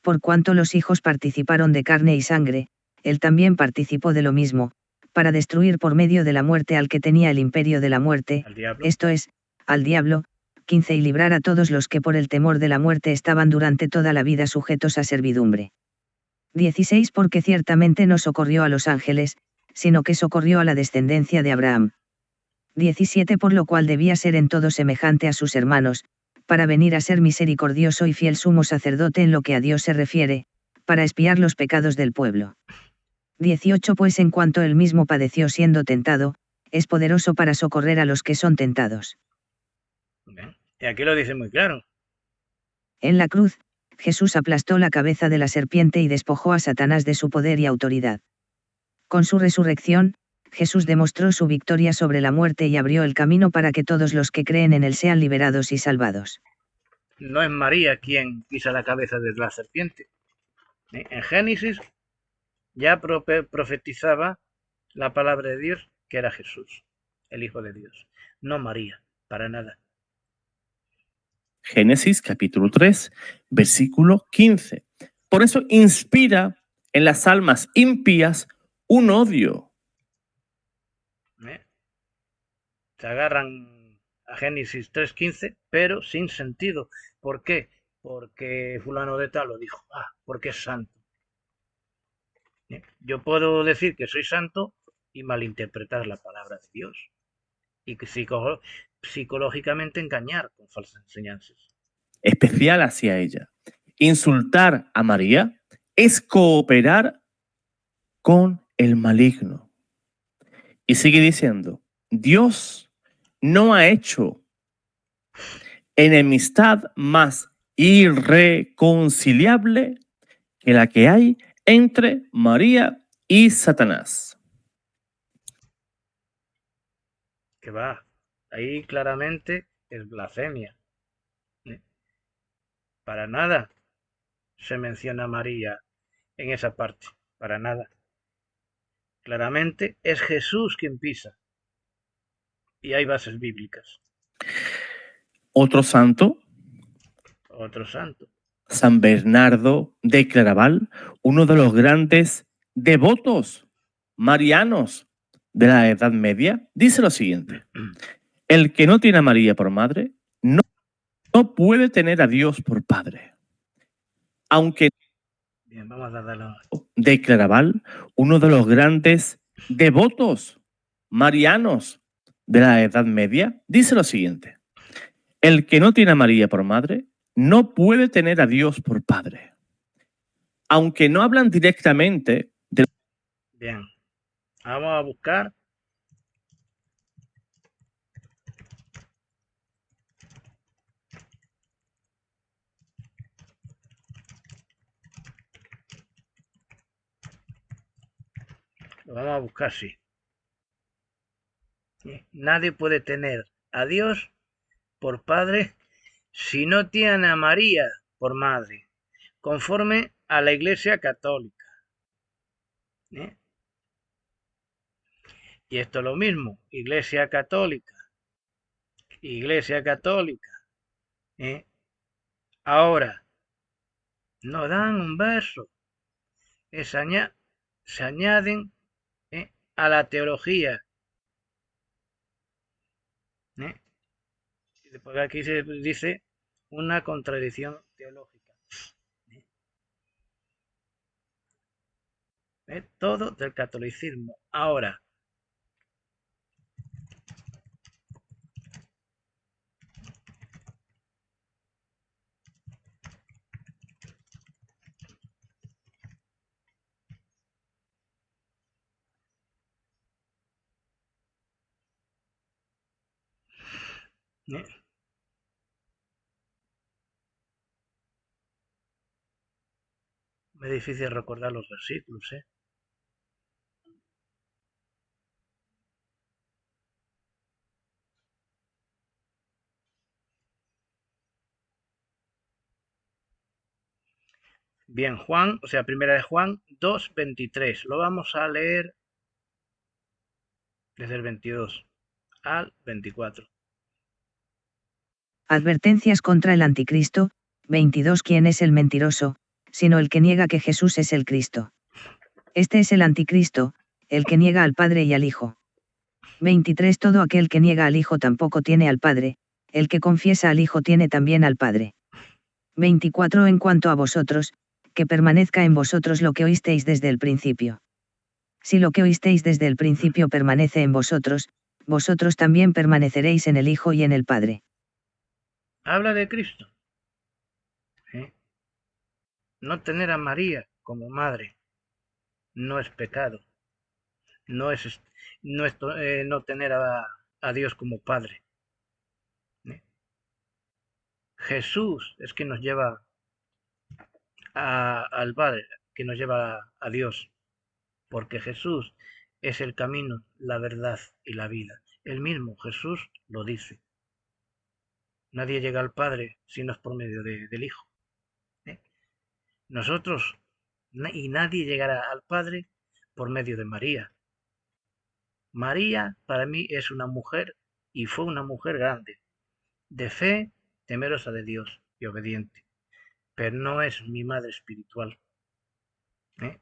por cuanto los hijos participaron de carne y sangre, él también participó de lo mismo, para destruir por medio de la muerte al que tenía el imperio de la muerte, Al diablo. esto es, al diablo, 15 y librar a todos los que por el temor de la muerte estaban durante toda la vida sujetos a servidumbre. 16 Porque ciertamente no socorrió a los ángeles, sino que socorrió a la descendencia de Abraham. 17 Por lo cual debía ser en todo semejante a sus hermanos, para venir a ser misericordioso y fiel sumo sacerdote en lo que a Dios se refiere, para expiar los pecados del pueblo. 18 Pues en cuanto él mismo padeció siendo tentado, es poderoso para socorrer a los que son tentados. Bien. Y aquí lo dice muy claro. En la cruz, Jesús aplastó la cabeza de la serpiente y despojó a Satanás de su poder y autoridad. Con su resurrección, Jesús demostró su victoria sobre la muerte y abrió el camino para que todos los que creen en él sean liberados y salvados. No es María quien pisa la cabeza de la serpiente. En Génesis ya profetizaba la palabra de Dios que era Jesús, el Hijo de Dios. No María, para nada. Génesis capítulo 3, versículo 15. Por eso inspira en las almas impías un odio. Se agarran a Génesis 3:15, pero sin sentido. ¿Por qué? Porque fulano de tal lo dijo. Porque es santo. Yo puedo decir que soy santo y malinterpretar la palabra de Dios. Y que psicológicamente engañar con falsas enseñanzas. Especial hacia ella. Insultar a María es cooperar con el maligno. Y sigue diciendo, Dios no ha hecho enemistad más irreconciliable que la que hay entre María y Satanás. Que va, ahí claramente es blasfemia. Para nada se menciona a María en esa parte, para nada. Claramente es Jesús quien pisa. Y hay bases bíblicas. Otro santo, Otro santo. San Bernardo de Claraval, uno de los grandes devotos marianos de la Edad Media, dice lo siguiente: el que no tiene a María por madre no puede tener a Dios por padre. Aunque Bien, vamos a darle de Claraval, uno de los grandes devotos marianos de la Edad Media, dice lo siguiente: el que no tiene a María por madre no puede tener a Dios por padre. Aunque no hablan directamente de... Bien, vamos a buscar lo vamos a buscar, sí. Nadie puede tener a Dios por padre si no tiene a María por madre, conforme a la Iglesia Católica. ¿eh? Y esto es lo mismo, Iglesia Católica, ¿eh? Ahora, no dan un verso, se añaden, a la teología, ¿eh? Porque aquí se dice una contradicción teológica, ¿eh? Todo del catolicismo. Ahora, ¿eh? Es difícil recordar los versículos, ¿eh? Bien, Juan, o sea, primera de Juan 2:23. Lo vamos a leer desde el 22 al 24. Advertencias contra el anticristo. 22. ¿Quién es el mentiroso, sino el que niega que Jesús es el Cristo? Este es el anticristo, el que niega al Padre y al Hijo. 23. Todo aquel que niega al Hijo tampoco tiene al Padre, el que confiesa al Hijo tiene también al Padre. 24. En cuanto a vosotros, que permanezca en vosotros lo que oísteis desde el principio. Si lo que oísteis desde el principio permanece en vosotros, vosotros también permaneceréis en el Hijo y en el Padre. Habla de Cristo, ¿eh? No tener a María como madre no es pecado. No es no tener a Dios como Padre, ¿eh? Jesús es quien nos lleva al Padre, que nos lleva a Dios, porque Jesús es el camino, la verdad y la vida. El mismo Jesús lo dice. Nadie llega al Padre si no es por medio del Hijo, ¿eh? Nosotros, y nadie llegará al Padre por medio de María. María para mí es una mujer y fue una mujer grande, de fe, temerosa de Dios y obediente, pero no es mi madre espiritual, ¿eh?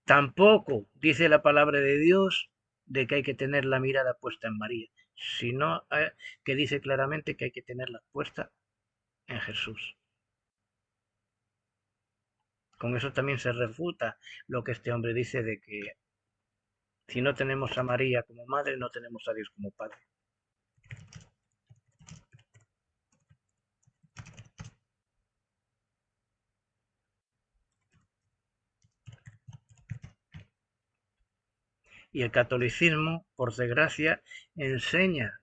Tampoco dice la palabra de Dios de que hay que tener la mirada puesta en María, sino que dice claramente que hay que tenerla puesta en Jesús. Con eso también se refuta lo que este hombre dice de que si no tenemos a María como madre, no tenemos a Dios como Padre. Y el catolicismo, por desgracia, enseña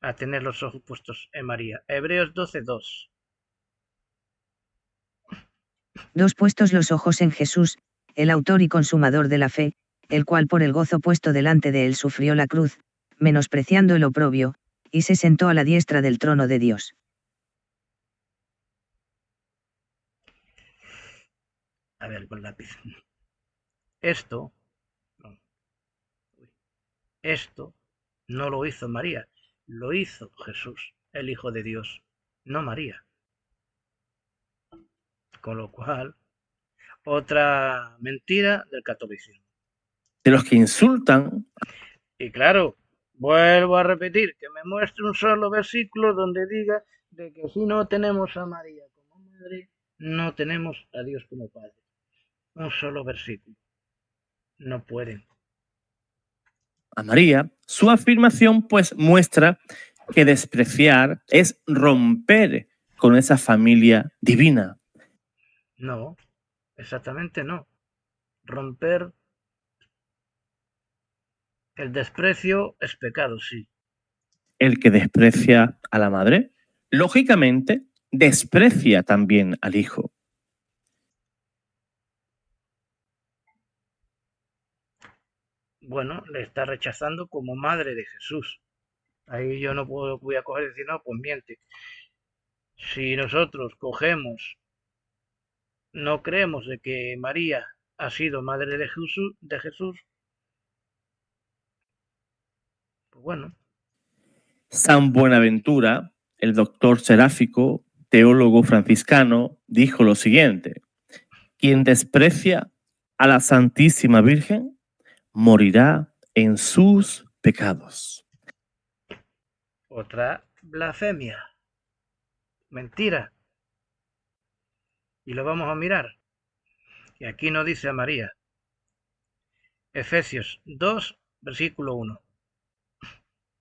a tener los ojos puestos en María. Hebreos 12:2. 2. Puestos los ojos en Jesús, el autor y consumador de la fe, el cual por el gozo puesto delante de él sufrió la cruz, menospreciando el oprobio, y se sentó a la diestra del trono de Dios. A ver, con lápiz. Esto no lo hizo María, lo hizo Jesús, el Hijo de Dios, no María. Con lo cual, otra mentira del catolicismo. De los que insultan. Y claro, vuelvo a repetir, que me muestre un solo versículo donde diga de que si no tenemos a María como madre, no tenemos a Dios como Padre. Un solo versículo. No pueden. A María, su afirmación pues muestra que despreciar es romper con esa familia divina. No, exactamente no. Romper el desprecio es pecado, sí. El que desprecia a la madre, lógicamente, desprecia también al hijo. Bueno, le está rechazando como madre de Jesús. Ahí yo no voy a coger y decir, no, pues miente. Si nosotros cogemos no creemos de que María ha sido madre de Jesús, pues bueno, San Buenaventura, el doctor seráfico, teólogo franciscano, dijo lo siguiente: quien desprecia a la Santísima Virgen morirá en sus pecados. otra blasfemia, mentira. Y lo vamos a mirar. Y aquí nos dice a María. Efesios 2, versículo 1.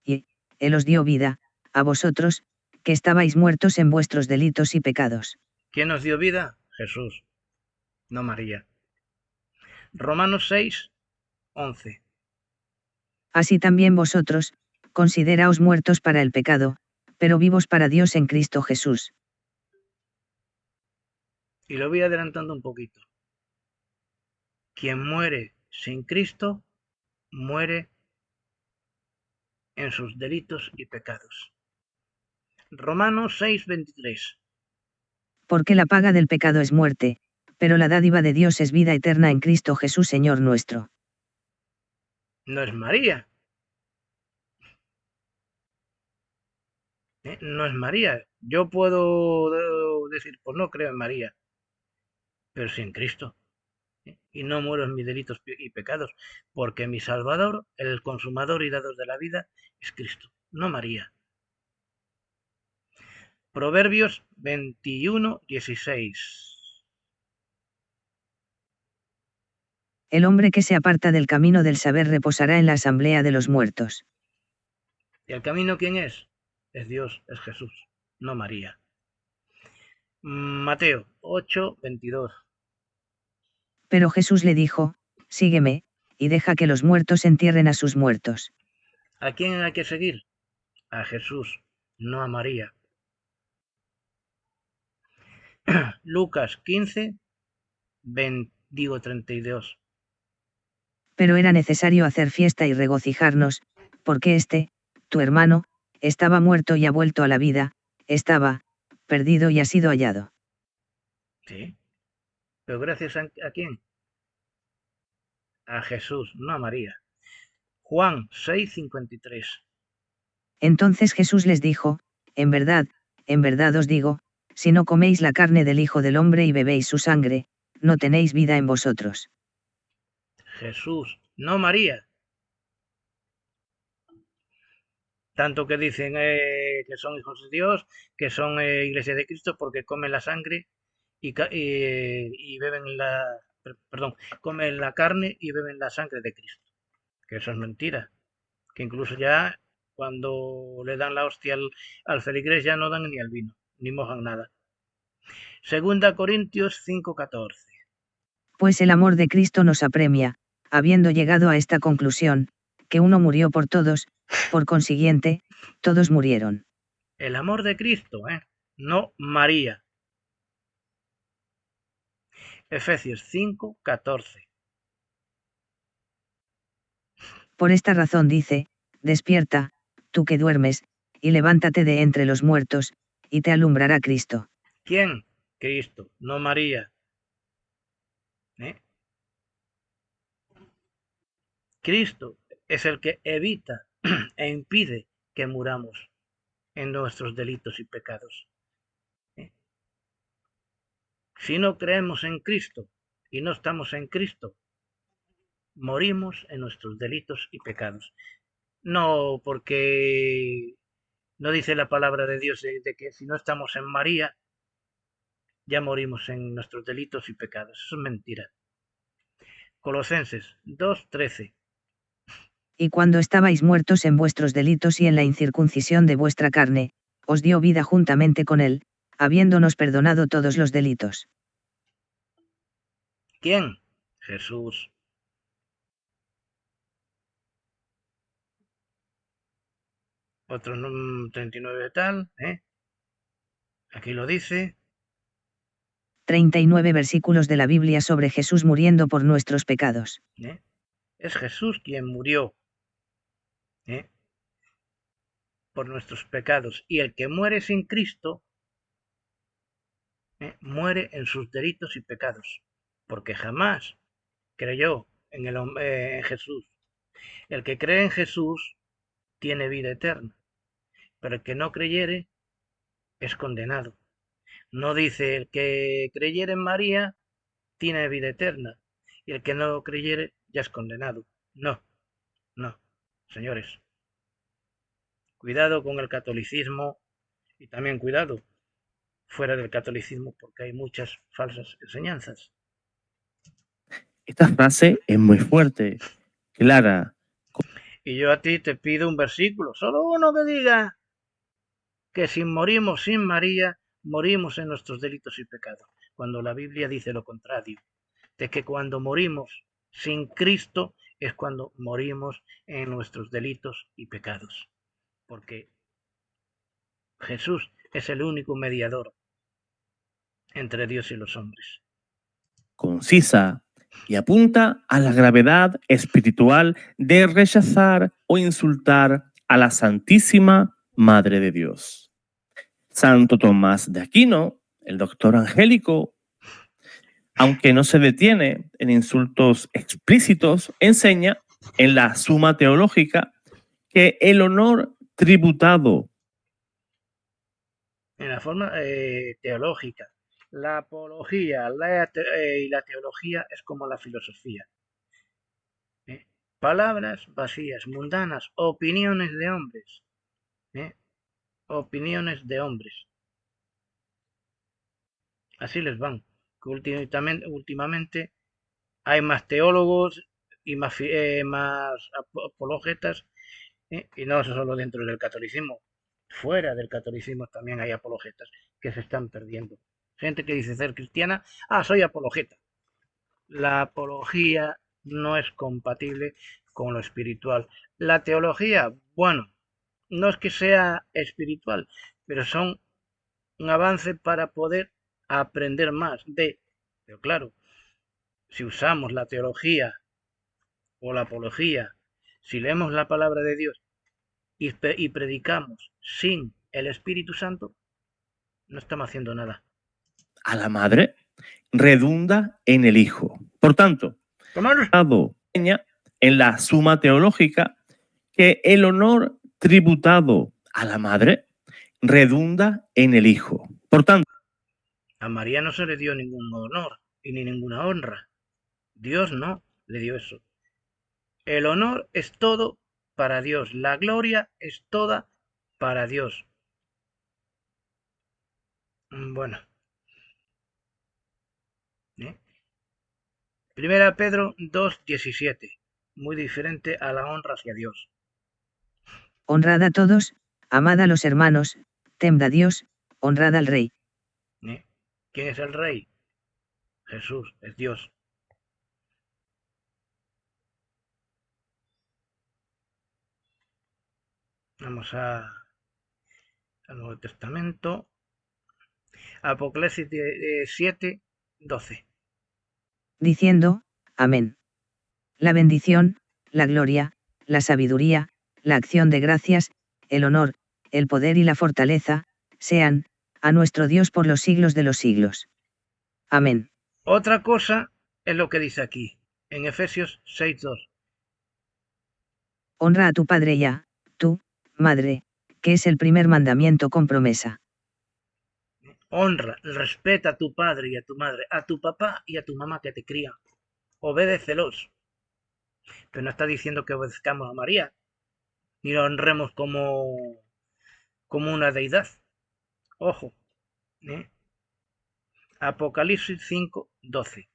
Y Él os dio vida, a vosotros, que estabais muertos en vuestros delitos y pecados. ¿Quién nos dio vida? Jesús, no María. Romanos 6, 11. Así también vosotros, consideraos muertos para el pecado, pero vivos para Dios en Cristo Jesús. Y lo voy adelantando un poquito. Quien muere sin Cristo, muere en sus delitos y pecados. Romanos 6, 23. Porque la paga del pecado es muerte, pero la dádiva de Dios es vida eterna en Cristo Jesús Señor nuestro. No es María. No es María. Yo puedo decir, pues no creo en María, pero sí en Cristo. Y no muero en mis delitos y pecados, porque mi Salvador, el consumador y dador de la vida, es Cristo, no María. Proverbios 21, 16. El hombre que se aparta del camino del saber reposará en la asamblea de los muertos. ¿Y el camino quién es? Es Dios, es Jesús, no María. Mateo 8, 22. Pero Jesús le dijo, sígueme, y deja que los muertos entierren a sus muertos. ¿A quién hay que seguir? A Jesús, no a María. Lucas 15, 32. Pero era necesario hacer fiesta y regocijarnos, porque tu hermano, estaba muerto y ha vuelto a la vida, estaba perdido y ha sido hallado. Sí, pero gracias a quién? A Jesús, no a María. Juan 6, 53. Entonces Jesús les dijo, en verdad os digo, si no coméis la carne del Hijo del Hombre y bebéis su sangre, no tenéis vida en vosotros. Jesús, no María. Tanto que dicen que son hijos de Dios, que son iglesia de Cristo porque comen la sangre y beben comen la carne y beben la sangre de Cristo. Que eso es mentira. Que incluso ya cuando le dan la hostia al feligrés ya no dan ni el vino, ni mojan nada. Segunda Corintios 5:14. Pues el amor de Cristo nos apremia, habiendo llegado a esta conclusión, que uno murió por todos, por consiguiente, todos murieron. El amor de Cristo, no María. Efesios 5:14. Por esta razón dice, despierta, tú que duermes, y levántate de entre los muertos, y te alumbrará Cristo. ¿Quién? Cristo, no María. Cristo es el que evita e impide que muramos en nuestros delitos y pecados. Si no creemos en Cristo y no estamos en Cristo, morimos en nuestros delitos y pecados. No porque no dice la palabra de Dios de que si no estamos en María, ya morimos en nuestros delitos y pecados. Eso es mentira. Colosenses 2:13. Y cuando estabais muertos en vuestros delitos y en la incircuncisión de vuestra carne, os dio vida juntamente con él, habiéndonos perdonado todos los delitos. ¿Quién? Jesús. Otro 39 tal, Aquí lo dice. 39 versículos de la Biblia sobre Jesús muriendo por nuestros pecados. Es Jesús quien murió por nuestros pecados. Y el que muere sin Cristo, muere en sus delitos y pecados, porque jamás creyó en Jesús. El que cree en Jesús tiene vida eterna, pero el que no creyere es condenado. No dice el que creyere en María tiene vida eterna y el que no creyere ya es condenado. No, no, señores. Cuidado con el catolicismo y también cuidado fuera del catolicismo porque hay muchas falsas enseñanzas. Esta frase es muy fuerte, clara. Y yo a ti te pido un versículo, solo uno que diga que si morimos sin María, morimos en nuestros delitos y pecados, cuando la Biblia dice lo contrario, de que cuando morimos sin Cristo es cuando morimos en nuestros delitos y pecados, porque Jesús es el único mediador entre Dios y los hombres. Concisa y apunta a la gravedad espiritual de rechazar o insultar a la Santísima Madre de Dios. Santo Tomás de Aquino, el doctor angélico, aunque no se detiene en insultos explícitos, enseña en la Suma Teológica que el honor tributado en la forma teológica, la apología y la teología es como la filosofía. Palabras vacías, mundanas, opiniones de hombres. Opiniones de hombres. Así les van. Que últimamente hay más teólogos y más apologetas, y no solo dentro del catolicismo. Fuera del catolicismo también hay apologetas que se están perdiendo. Gente que dice ser cristiana, soy apologeta. La apología no es compatible con lo espiritual. La teología, bueno, no es que sea espiritual, pero son un avance para poder aprender más pero claro, si usamos la teología o la apología, si leemos la palabra de Dios y predicamos sin el Espíritu Santo, no estamos haciendo nada. A la madre redunda en el hijo. Por tanto, en la Suma Teológica que el honor tributado a la madre redunda en el hijo. Por tanto, a María no se le dio ningún honor y ni ninguna honra. Dios no le dio eso. El honor es todo para Dios. La gloria es toda para Dios. Bueno. Primera Pedro 2:17. Muy diferente a la honra hacia Dios. Honrad a todos, amad a los hermanos, temed a Dios, honrad al rey. ¿Quién es el rey? Jesús, es Dios. Vamos al Nuevo Testamento. Apocalipsis 7:12. Diciendo, amén. La bendición, la gloria, la sabiduría, la acción de gracias, el honor, el poder y la fortaleza, sean, a nuestro Dios por los siglos de los siglos. Amén. Otra cosa es lo que dice aquí, en Efesios 6:2. Honra a tu padre y a tu madre, que es el primer mandamiento con promesa. Honra, respeta a tu padre y a tu madre, a tu papá y a tu mamá que te crían. Obédecelos. Pero no está diciendo que obedezcamos a María, ni la honremos como una deidad. Ojo. Apocalipsis 5:12.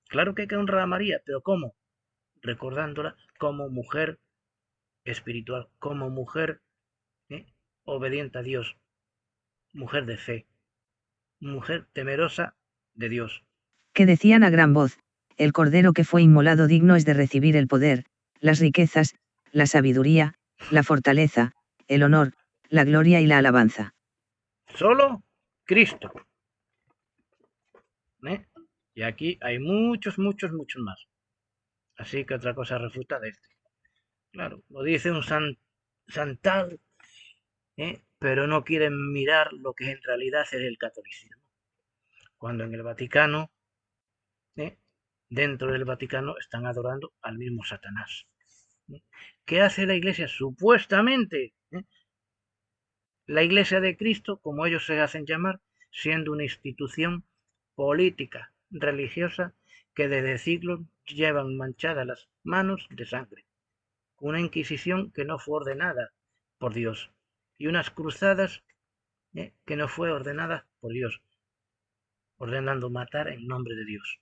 Claro que hay que honrar a María, pero ¿cómo? Recordándola como mujer espiritual, como mujer obediente a Dios, mujer de fe, mujer temerosa de Dios. Que decían a gran voz, el cordero que fue inmolado digno es de recibir el poder, las riquezas, la sabiduría, la fortaleza, el honor, la gloria y la alabanza. Solo Cristo. Y aquí hay muchos más. Así que otra cosa refuta de este. Claro, lo dice un santal, pero no quieren mirar lo que en realidad es el catolicismo. cuando en el Vaticano, dentro del Vaticano, están adorando al mismo Satanás. ¿Qué hace la Iglesia? Supuestamente, la Iglesia de Cristo, como ellos se hacen llamar, siendo una institución política, religiosa, que desde siglos llevan manchadas las manos de sangre. Una Inquisición que no fue ordenada por Dios. Y unas cruzadas que no fue ordenada por Dios, ordenando matar en nombre de Dios.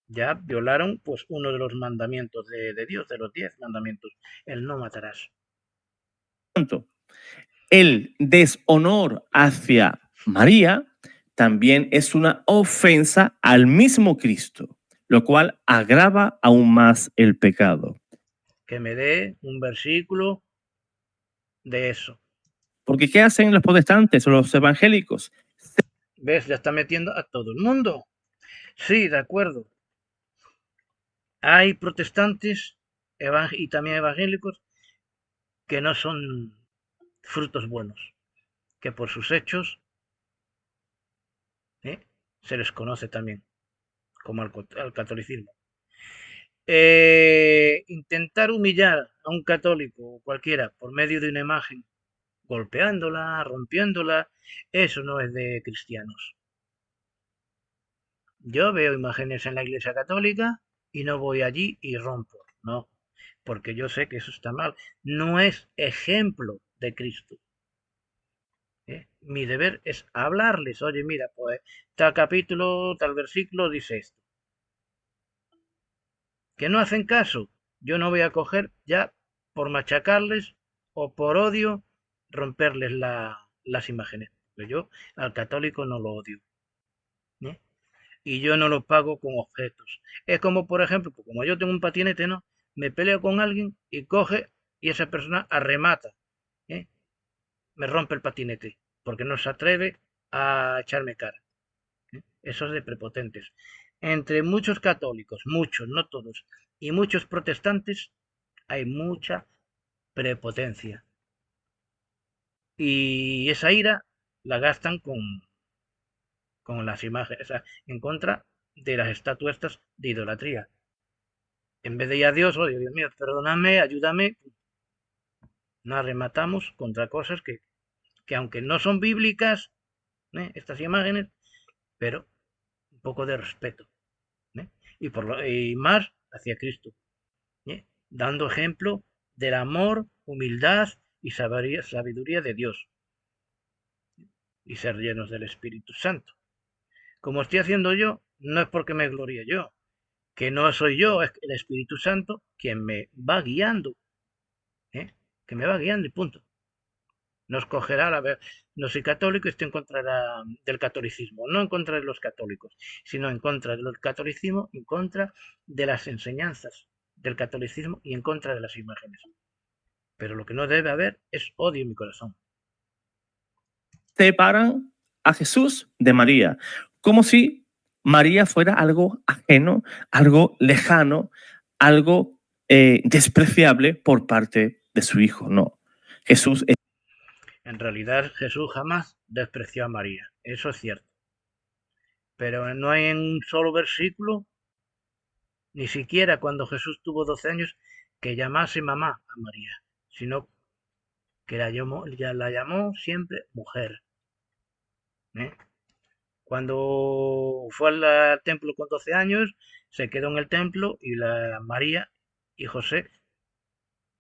Ya violaron pues uno de los mandamientos de Dios, de los 10 mandamientos, el no matarás. El deshonor hacia María también es una ofensa al mismo Cristo, lo cual agrava aún más el pecado. Que me dé un versículo de eso. Porque ¿qué hacen los protestantes o los evangélicos? ¿Ves? Ya está metiendo a todo el mundo. Sí, de acuerdo. Hay protestantes y también evangélicos que no son frutos buenos, que por sus hechos se les conoce también como al catolicismo. Intentar humillar a un católico o cualquiera por medio de una imagen, golpeándola, rompiéndola, eso no es de cristianos. Yo veo imágenes en la Iglesia Católica y no voy allí y rompo, no, porque yo sé que eso está mal. No es ejemplo de Cristo. Mi deber es hablarles, oye, mira, pues tal capítulo, tal versículo dice esto. Que no hacen caso, yo no voy a coger ya por machacarles o por odio romperles las imágenes. Pero yo al católico no lo odio. Y yo no lo pago con objetos. Es como, por ejemplo, pues como yo tengo un patinete, ¿no? Me peleo con alguien y coge y esa persona arremata. Me rompe el patinete porque no se atreve a echarme cara. Eso es de prepotentes. Entre muchos católicos, muchos, no todos, y muchos protestantes, hay mucha prepotencia. Y esa ira la gastan con las imágenes, o sea, en contra de las estatuas de idolatría. En vez de ir a Dios, oh Dios mío, perdóname, ayúdame, nos rematamos contra cosas que aunque no son bíblicas, estas imágenes, pero un poco de respeto. Y más hacia Cristo, dando ejemplo del amor, humildad y sabiduría de Dios, y ser llenos del Espíritu Santo. Como estoy haciendo yo, no es porque me gloríe yo, que no soy yo, es el Espíritu Santo quien me va guiando, que me va guiando y punto. No escogerá, no soy católico y estoy en contra del catolicismo, no en contra de los católicos, sino en contra del catolicismo, en contra de las enseñanzas del catolicismo y en contra de las imágenes. Pero lo que no debe haber es odio en mi corazón. Separan a Jesús de María, como si María fuera algo ajeno, algo lejano, algo despreciable por parte de su hijo. No, Jesús es... En realidad Jesús jamás despreció a María, eso es cierto. Pero no hay en un solo versículo, ni siquiera cuando Jesús tuvo 12 años, que llamase mamá a María, sino que la llamó siempre mujer. Cuando fue al templo con 12 años, se quedó en el templo y María y José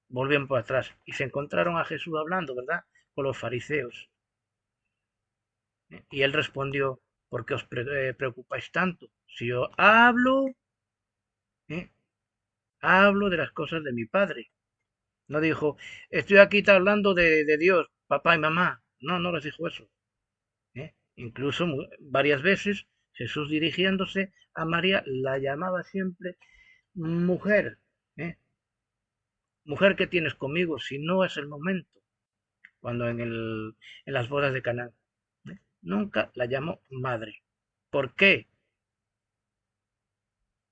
volvieron por atrás y se encontraron a Jesús hablando, ¿verdad?, con los fariseos. Y él respondió, ¿por qué os preocupáis tanto? Si yo hablo de las cosas de mi Padre. No dijo, estoy aquí hablando de Dios, papá y mamá. No, no les dijo eso. Incluso varias veces Jesús, dirigiéndose a María, la llamaba siempre mujer. Mujer, ¿qué tienes conmigo? Si no es el momento. Cuando en las bodas de Caná. Nunca la llamó madre. ¿Por qué?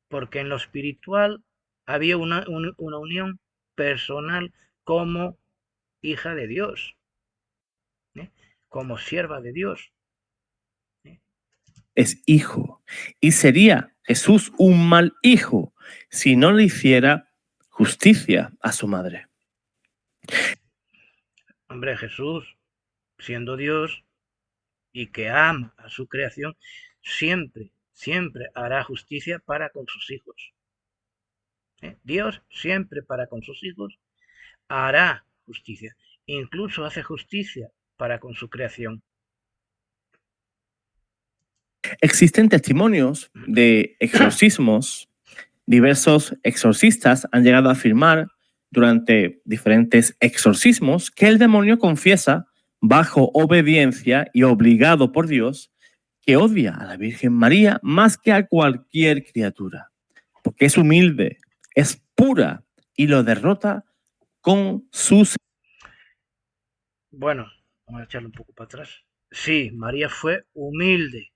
Porque en lo espiritual había una unión personal como hija de Dios, como sierva de Dios. es hijo. Y sería Jesús un mal hijo si no le hiciera justicia a su madre. Hombre, Jesús, siendo Dios y que ama a su creación, siempre, siempre hará justicia para con sus hijos. Dios siempre para con sus hijos hará justicia. Incluso hace justicia para con su creación. Existen testimonios de exorcismos. Diversos exorcistas han llegado a afirmar durante diferentes exorcismos que el demonio confiesa, bajo obediencia y obligado por Dios, que odia a la Virgen María más que a cualquier criatura, porque es humilde, es pura y lo derrota con sus... Bueno, vamos a echarlo un poco para atrás. Sí, María fue humilde.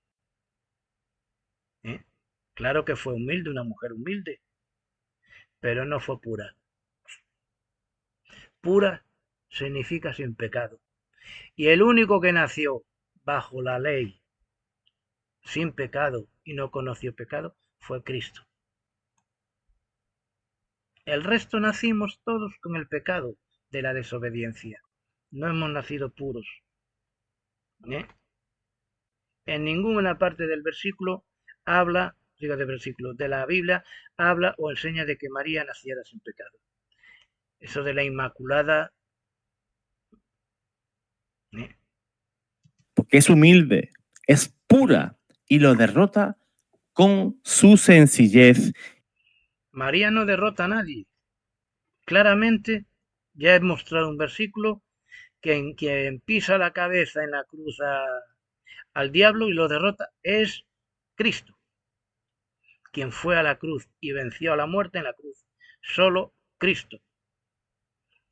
Claro que fue humilde, una mujer humilde, pero no fue pura. Pura significa sin pecado. Y el único que nació bajo la ley, sin pecado y no conoció pecado, fue Cristo. El resto nacimos todos con el pecado de la desobediencia. No hemos nacido puros. En ninguna parte del versículo habla, de la Biblia, habla o enseña de que María naciera sin pecado. Eso de la Inmaculada, porque es humilde, es pura y lo derrota con su sencillez. María no derrota a nadie. Claramente, ya he mostrado un versículo que en quien pisa la cabeza en la cruz al diablo y lo derrota es Cristo. Quien fue a la cruz y venció a la muerte en la cruz. Solo Cristo.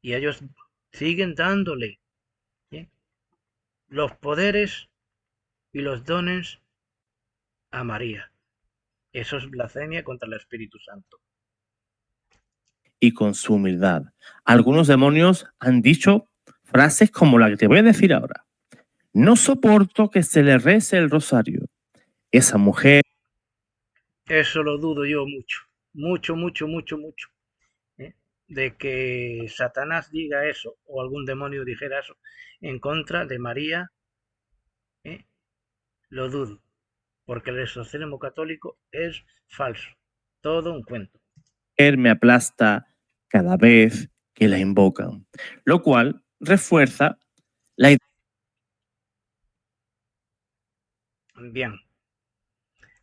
Y ellos siguen dándole los poderes y los dones a María. Eso es blasfemia contra el Espíritu Santo. Y con su humildad. Algunos demonios han dicho frases como la que te voy a decir ahora. No soporto que se le rece el rosario. Esa mujer... Eso lo dudo yo mucho. Mucho. De que Satanás diga eso o algún demonio dijera eso en contra de María, lo dudo. Porque el exorcismo católico es falso. Todo un cuento. Me aplasta cada vez que la invocan, lo cual refuerza la idea. Bien.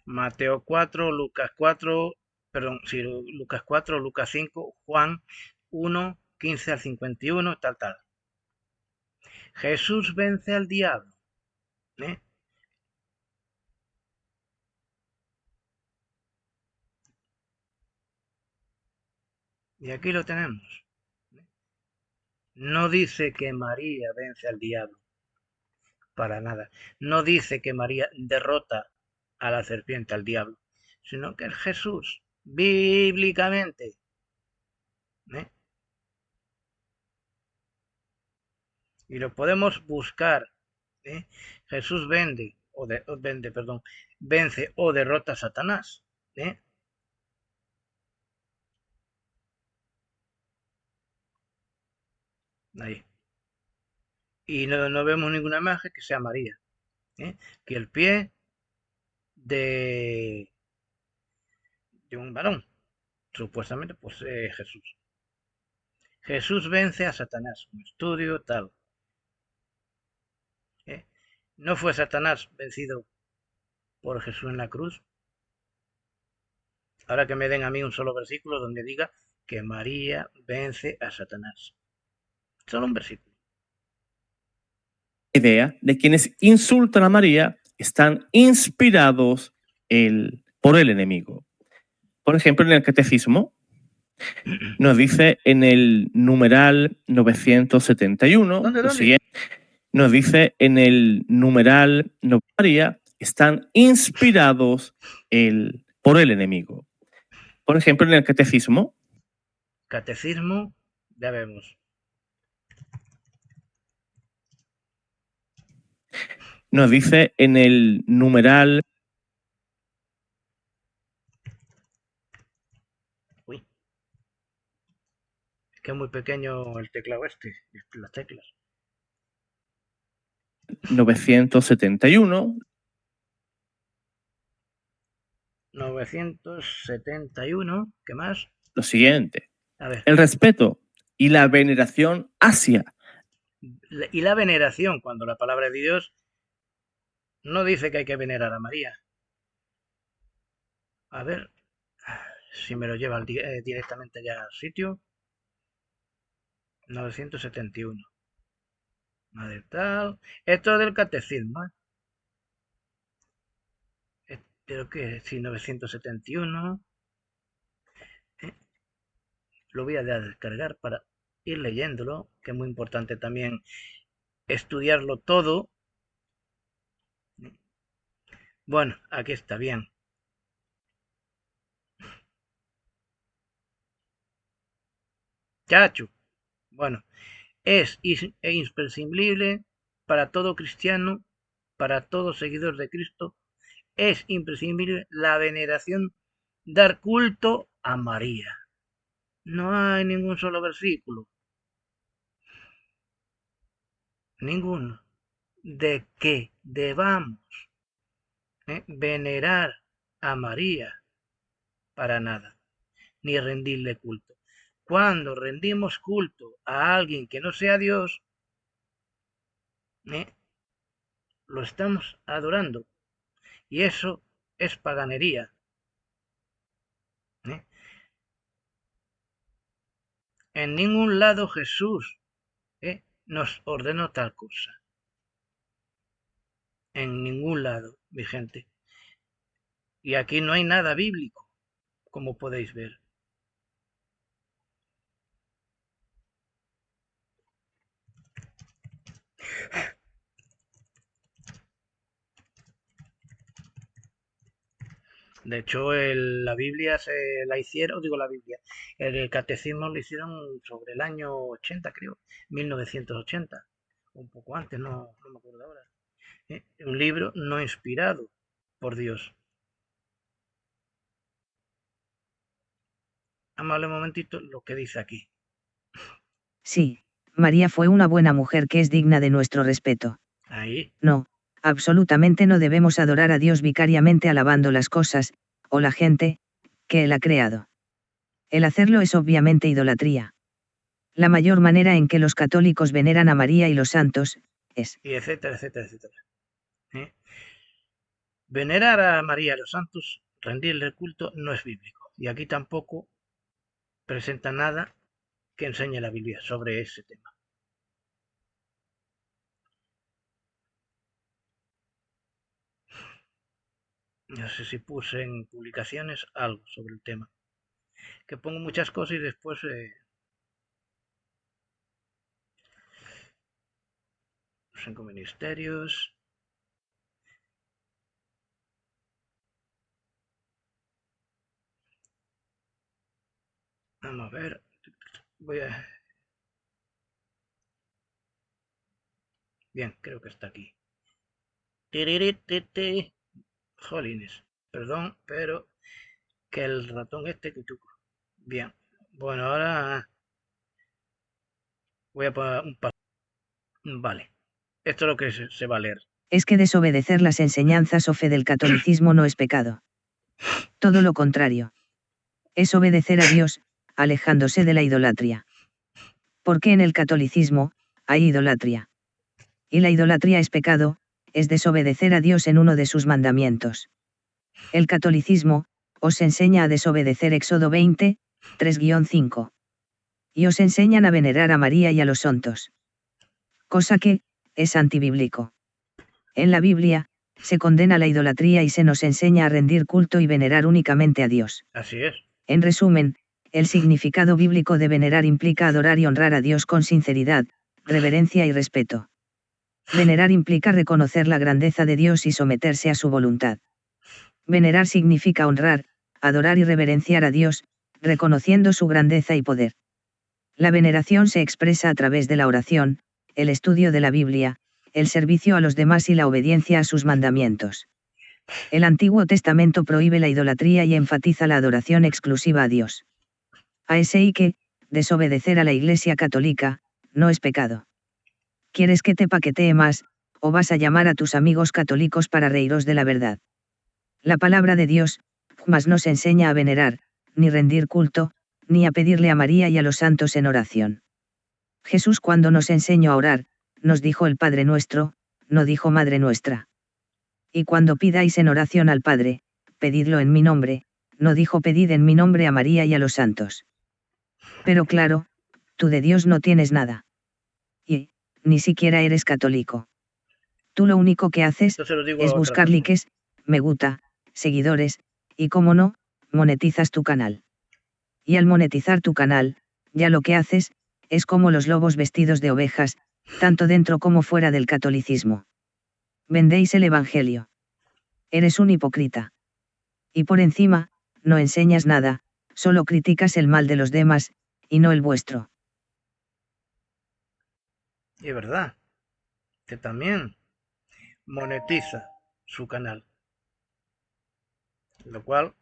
Mateo 4, Lucas 4, Lucas 4, Lucas 5, Juan 1, 15 al 51, tal. Jesús vence al diablo. Y aquí lo tenemos. No dice que María vence al diablo. Para nada. No dice que María derrota a la serpiente, al diablo, sino que es Jesús, bíblicamente. Y lo podemos buscar. Jesús vence o derrota a Satanás. Ahí. Y no vemos ninguna imagen que sea María. Que el pie de un varón, supuestamente, pues Jesús. Jesús vence a Satanás. Un estudio tal. ¿No fue Satanás vencido por Jesús en la cruz? Ahora que me den a mí un solo versículo donde diga que María vence a Satanás. Solo un versículo. La idea de quienes insultan a María están inspirados por el enemigo. Por ejemplo, en el Catecismo nos dice en el numeral 971, lo siguiente. Nos dice en el numeral María están inspirados por el enemigo. Por ejemplo, en el Catecismo. Catecismo, ya vemos. Nos dice en el numeral Que es muy pequeño el teclado las teclas. 971. 971, ¿qué más? Lo siguiente. A ver, El respeto y la veneración hacia. y la veneración, cuando la palabra de Dios no dice que hay que venerar a María. A ver si me lo lleva directamente ya al sitio. 971. Madre tal. Esto es del catecismo, ¿eh? Pero que si 971. Lo voy a descargar para ir leyéndolo, que es muy importante también estudiarlo todo. Bueno, aquí está bien. Chacho. Bueno, es imprescindible para todo cristiano, para todo seguidor de Cristo, es imprescindible la veneración, dar culto a María. No hay ningún solo versículo, ninguno, de que debamos venerar a María, para nada, ni rendirle culto. Cuando rendimos culto a alguien que no sea Dios, lo estamos adorando. Y eso es paganería. En ningún lado Jesús nos ordenó tal cosa. En ningún lado, mi gente. Y aquí no hay nada bíblico, como podéis ver. De hecho, la Biblia la hicieron, el catecismo lo hicieron sobre el año 80, creo, 1980, un poco antes, no me acuerdo ahora. Un libro no inspirado por Dios. Vamos a ver un momentito lo que dice aquí. Sí, María fue una buena mujer que es digna de nuestro respeto. Ahí. No, absolutamente no debemos adorar a Dios vicariamente alabando las cosas, o la gente, que Él ha creado. El hacerlo es obviamente idolatría. La mayor manera en que los católicos veneran a María y los santos, es... Y etcétera, etcétera, etcétera. Venerar a María y los santos, rendirle culto, no es bíblico. Y aquí tampoco presenta nada que enseñe la Biblia sobre ese tema. No sé si puse en publicaciones algo sobre el tema. Que pongo muchas cosas y después... los 5 ministerios... Vamos a ver. Bien, creo que está aquí. Jolines, perdón, pero que el ratón que tuco. Bien, bueno, ahora voy a poner un paso. Vale, esto es lo que se va a leer. Es que desobedecer las enseñanzas o fe del catolicismo no es pecado. Todo lo contrario. Es obedecer a Dios, alejándose de la idolatría. Porque en el catolicismo, hay idolatría. Y la idolatría es pecado, es desobedecer a Dios en uno de sus mandamientos. El catolicismo, os enseña a desobedecer Éxodo 20, 3-5. Y os enseñan a venerar a María y a los santos. Cosa que, es antibíblico. En la Biblia, se condena la idolatría y se nos enseña a rendir culto y venerar únicamente a Dios. Así es. En resumen, el significado bíblico de venerar implica adorar y honrar a Dios con sinceridad, reverencia y respeto. Venerar implica reconocer la grandeza de Dios y someterse a su voluntad. Venerar significa honrar, adorar y reverenciar a Dios, reconociendo su grandeza y poder. La veneración se expresa a través de la oración, el estudio de la Biblia, el servicio a los demás y la obediencia a sus mandamientos. El Antiguo Testamento prohíbe la idolatría y enfatiza la adoración exclusiva a Dios. A.S.I. que, desobedecer a la Iglesia Católica, no es pecado. ¿Quieres que te paquetee más, o vas a llamar a tus amigos católicos para reíros de la verdad? La palabra de Dios, jamás nos enseña a venerar, ni rendir culto, ni a pedirle a María y a los santos en oración. Jesús cuando nos enseñó a orar, nos dijo el Padre Nuestro, no dijo Madre Nuestra. Y cuando pidáis en oración al Padre, pedidlo en mi nombre, no dijo pedid en mi nombre a María y a los santos. Pero claro, tú de Dios no tienes nada. Y, ni siquiera eres católico. Tú lo único que haces, Esto se lo digo a es otra buscar persona. likes, me gusta, seguidores, y como no, monetizas tu canal. Y al monetizar tu canal, ya lo que haces, es como los lobos vestidos de ovejas, tanto dentro como fuera del catolicismo. Vendéis el Evangelio. Eres un hipócrita. Y por encima, no enseñas nada, solo criticas el mal de los demás, y no el vuestro. Y es verdad, que también monetiza su canal, lo cual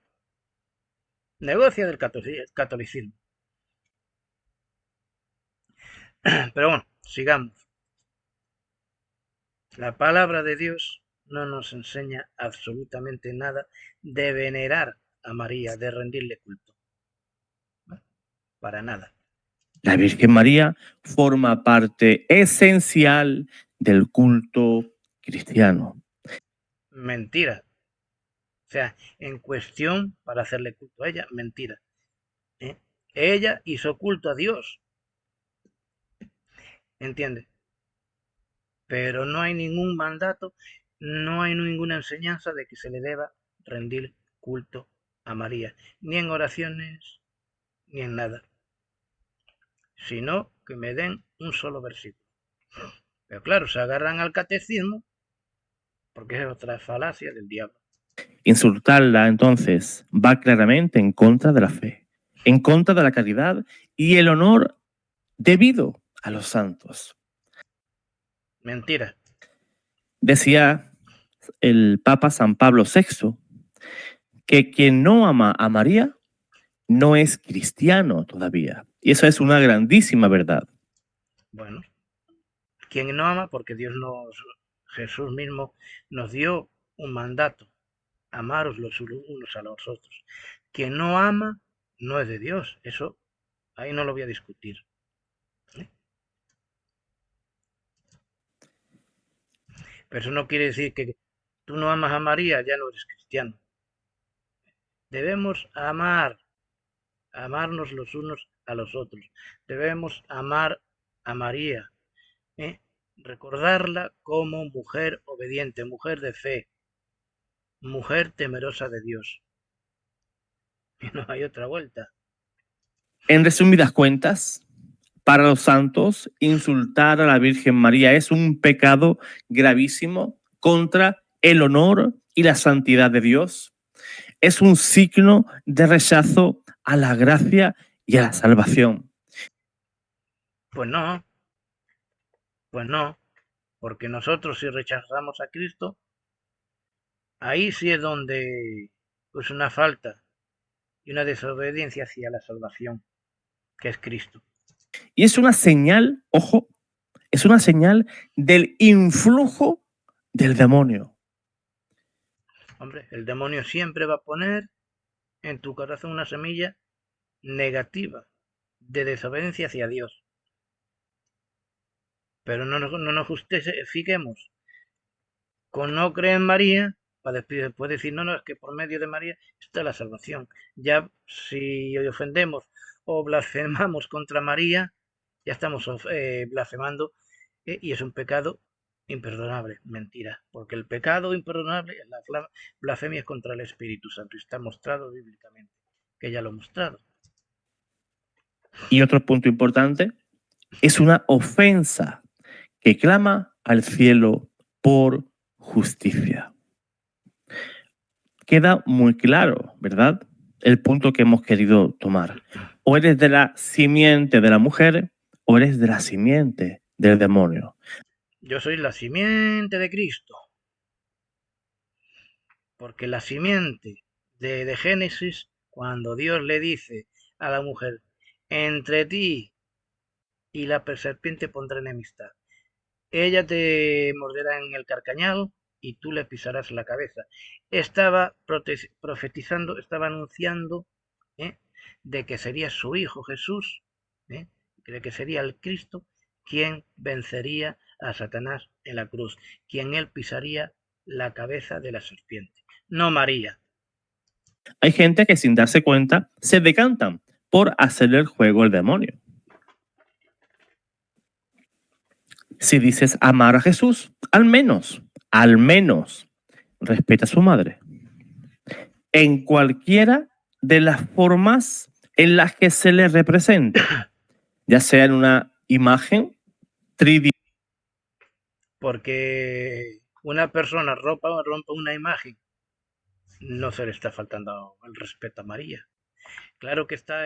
negocia del catolicismo. Pero bueno, sigamos. La palabra de Dios no nos enseña absolutamente nada de venerar a María, de rendirle culto. Para nada. La Virgen María forma parte esencial del culto cristiano. Mentira. O sea, en cuestión para hacerle culto a ella, mentira. Ella hizo culto a Dios. ¿Entiendes? Pero no hay ningún mandato, no hay ninguna enseñanza de que se le deba rendir culto a María, ni en oraciones, ni en nada, sino que me den un solo versículo. Pero claro, se agarran al catecismo, porque es otra falacia del diablo. Insultarla, entonces, va claramente en contra de la fe, en contra de la caridad y el honor debido a los santos. Mentira. Decía el Papa San Pablo VI que quien no ama a María no es cristiano todavía. Y eso es una grandísima verdad. Bueno, quien no ama, porque Jesús mismo nos dio un mandato, amaros los unos a los otros. Quien no ama no es de Dios, eso ahí no lo voy a discutir. Pero eso no quiere decir que tú no amas a María, ya no eres cristiano. Debemos amarnos los unos a los otros. Debemos amar a María, recordarla como mujer obediente, mujer de fe, mujer temerosa de Dios. Y no hay otra vuelta. En resumidas cuentas, para los santos, insultar a la Virgen María es un pecado gravísimo contra el honor y la santidad de Dios. Es un signo de rechazo a la gracia y a la salvación. Pues no, porque nosotros si rechazamos a Cristo, ahí sí es donde pues una falta y una desobediencia hacia la salvación, que es Cristo. Y es una señal, ojo, es una señal del influjo del demonio. Hombre, el demonio siempre va a poner en tu corazón una semilla negativa de desobediencia hacia Dios. Pero no nos justifiquemos con no creer en María, para después decir, no, es que por medio de María está la salvación. Ya si ofendemos o blasfemamos contra María, ya estamos blasfemando y es un pecado imperdonable, mentira, porque el pecado imperdonable es la blasfemia es contra el Espíritu Santo y está mostrado bíblicamente, que ya lo he mostrado. Y otro punto importante, es una ofensa que clama al cielo por justicia. Queda muy claro, ¿verdad? El punto que hemos querido tomar. O eres de la simiente de la mujer o eres de la simiente del demonio. Yo soy la simiente de Cristo. Porque la simiente de Génesis, cuando Dios le dice a la mujer, entre ti y la serpiente pondré enemistad. Ella te morderá en el carcañal y tú le pisarás la cabeza. Estaba profetizando, estaba anunciando de que sería su hijo Jesús, de que sería el Cristo quien vencería a Satanás en la cruz, quien él pisaría la cabeza de la serpiente, no María. Hay gente que sin darse cuenta se decantan por hacerle el juego al demonio. Si dices amar a Jesús, al menos, respeta a su madre. En cualquiera de las formas en las que se le representa, ya sea en una imagen tridimensional. Porque una persona rompa una imagen, no se le está faltando el respeto a María. Claro que está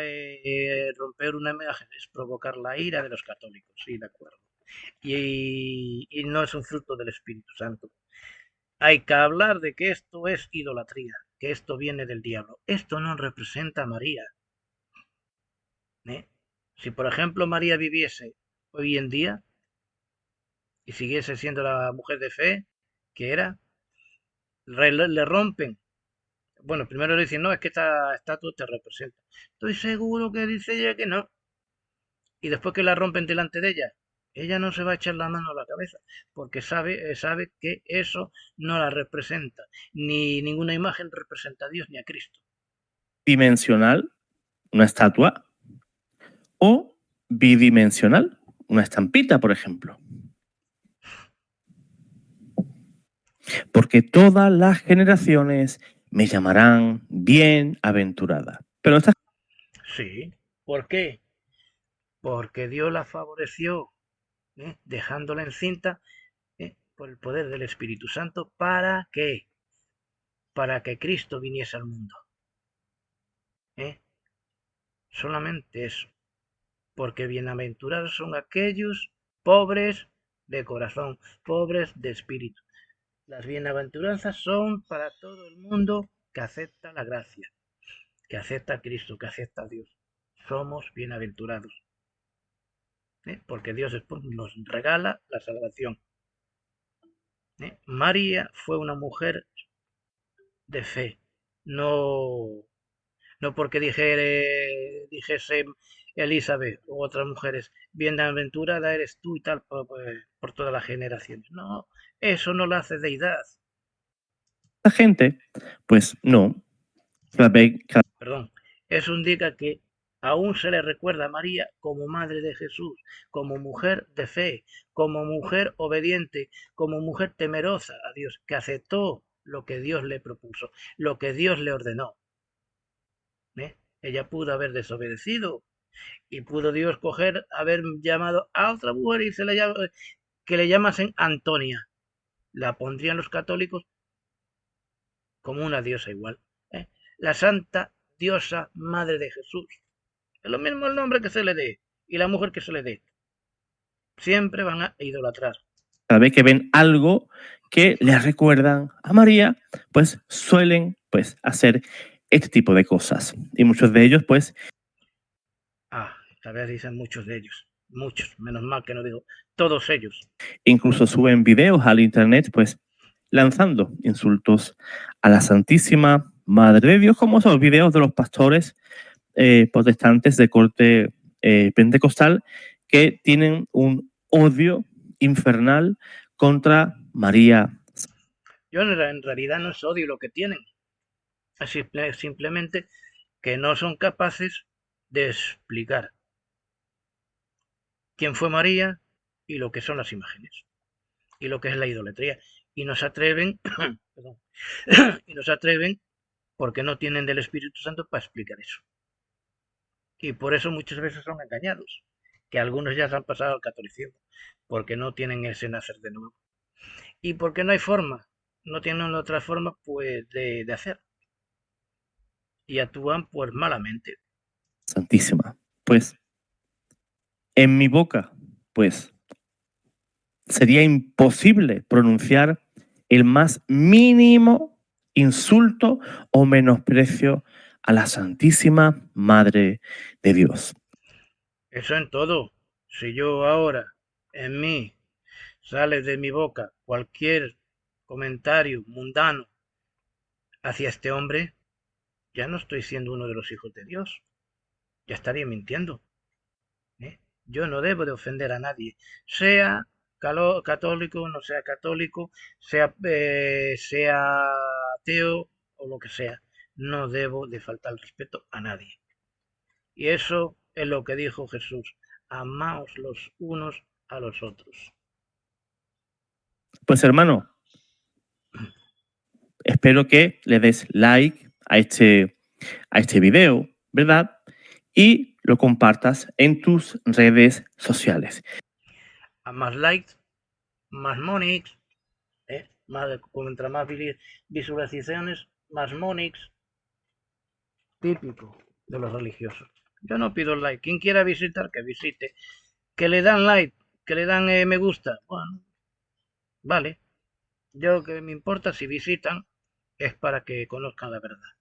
romper una imagen es provocar la ira de los católicos, sí, de acuerdo. Y no es un fruto del Espíritu Santo. Hay que hablar de que esto es idolatría, que esto viene del diablo. Esto no representa a María. Si, por ejemplo, María viviese hoy en día y siguiese siendo la mujer de fe que era, le rompen. Bueno, primero le dicen, no, es que esta estatua te representa. Estoy seguro que dice ella que no. Y después que la rompen delante de ella no se va a echar la mano a la cabeza, porque sabe que eso no la representa, ni ninguna imagen representa a Dios ni a Cristo. Dimensional, una estatua, o bidimensional, una estampita, por ejemplo. Porque todas las generaciones me llamarán bienaventurada. Pero esta... Sí, ¿por qué? Porque Dios la favoreció, dejándola encinta por el poder del Espíritu Santo. ¿Para qué? Para que Cristo viniese al mundo. Solamente eso. Porque bienaventurados son aquellos pobres de corazón, pobres de espíritu. Las bienaventuranzas son para todo el mundo que acepta la gracia, que acepta a Cristo, que acepta a Dios. Somos bienaventurados. Porque Dios nos regala la salvación. María fue una mujer de fe, no porque dijese Elizabeth u otras mujeres, bienaventurada eres tú y tal por todas las generaciones. No, eso no la hace deidad. La gente, pues no. Perdón, eso indica que aún se le recuerda a María como madre de Jesús, como mujer de fe, como mujer obediente, como mujer temerosa a Dios, que aceptó lo que Dios le propuso, lo que Dios le ordenó. Ella pudo haber desobedecido y pudo Dios haber llamado a otra mujer y que le llamasen Antonia. La pondrían los católicos como una diosa igual. La Santa Diosa Madre de Jesús. Es lo mismo el nombre que se le dé y la mujer que se le dé. Siempre van a idolatrar. Cada vez que ven algo que les recuerdan a María, pues suelen hacer este tipo de cosas. Y muchos de ellos, pues... Tal vez dicen muchos de ellos. Muchos. Menos mal que no digo todos ellos. Incluso suben videos al internet, pues, lanzando insultos a la Santísima Madre de Dios, como son los videos de los pastores protestantes de corte pentecostal que tienen un odio infernal contra María. Yo en realidad no es odio lo que tienen. Es simplemente que no son capaces de explicar quién fue María y lo que son las imágenes y lo que es la idolatría. Y no se atreven, perdón, y no se atreven porque no tienen del Espíritu Santo para explicar eso. Y por eso muchas veces son engañados, que algunos ya se han pasado al catolicismo, porque no tienen ese nacer de nuevo. Y porque no hay forma, no tienen otra forma pues de hacer. Y actúan pues malamente. Santísima, pues en mi boca, pues sería imposible pronunciar el más mínimo insulto o menosprecio a la Santísima Madre de Dios. Eso en todo. Si yo ahora, en mí, sale de mi boca cualquier comentario mundano hacia este hombre, ya no estoy siendo uno de los hijos de Dios. Ya estaría mintiendo. ¿Eh? Yo no debo de ofender a nadie, sea católico, no sea católico, sea ateo o lo que sea. No debo de faltar el respeto a nadie. Y eso es lo que dijo Jesús. Amaos los unos a los otros. Pues hermano, espero que le des like a este video, ¿verdad? Y lo compartas en tus redes sociales. A más likes, más monies, contra más visualizaciones, más monies. Típico de los religiosos. Yo no pido like. Quien quiera visitar, que visite. Que le dan like, que le dan me gusta. Bueno, vale. Yo que me importa si visitan es para que conozcan la verdad.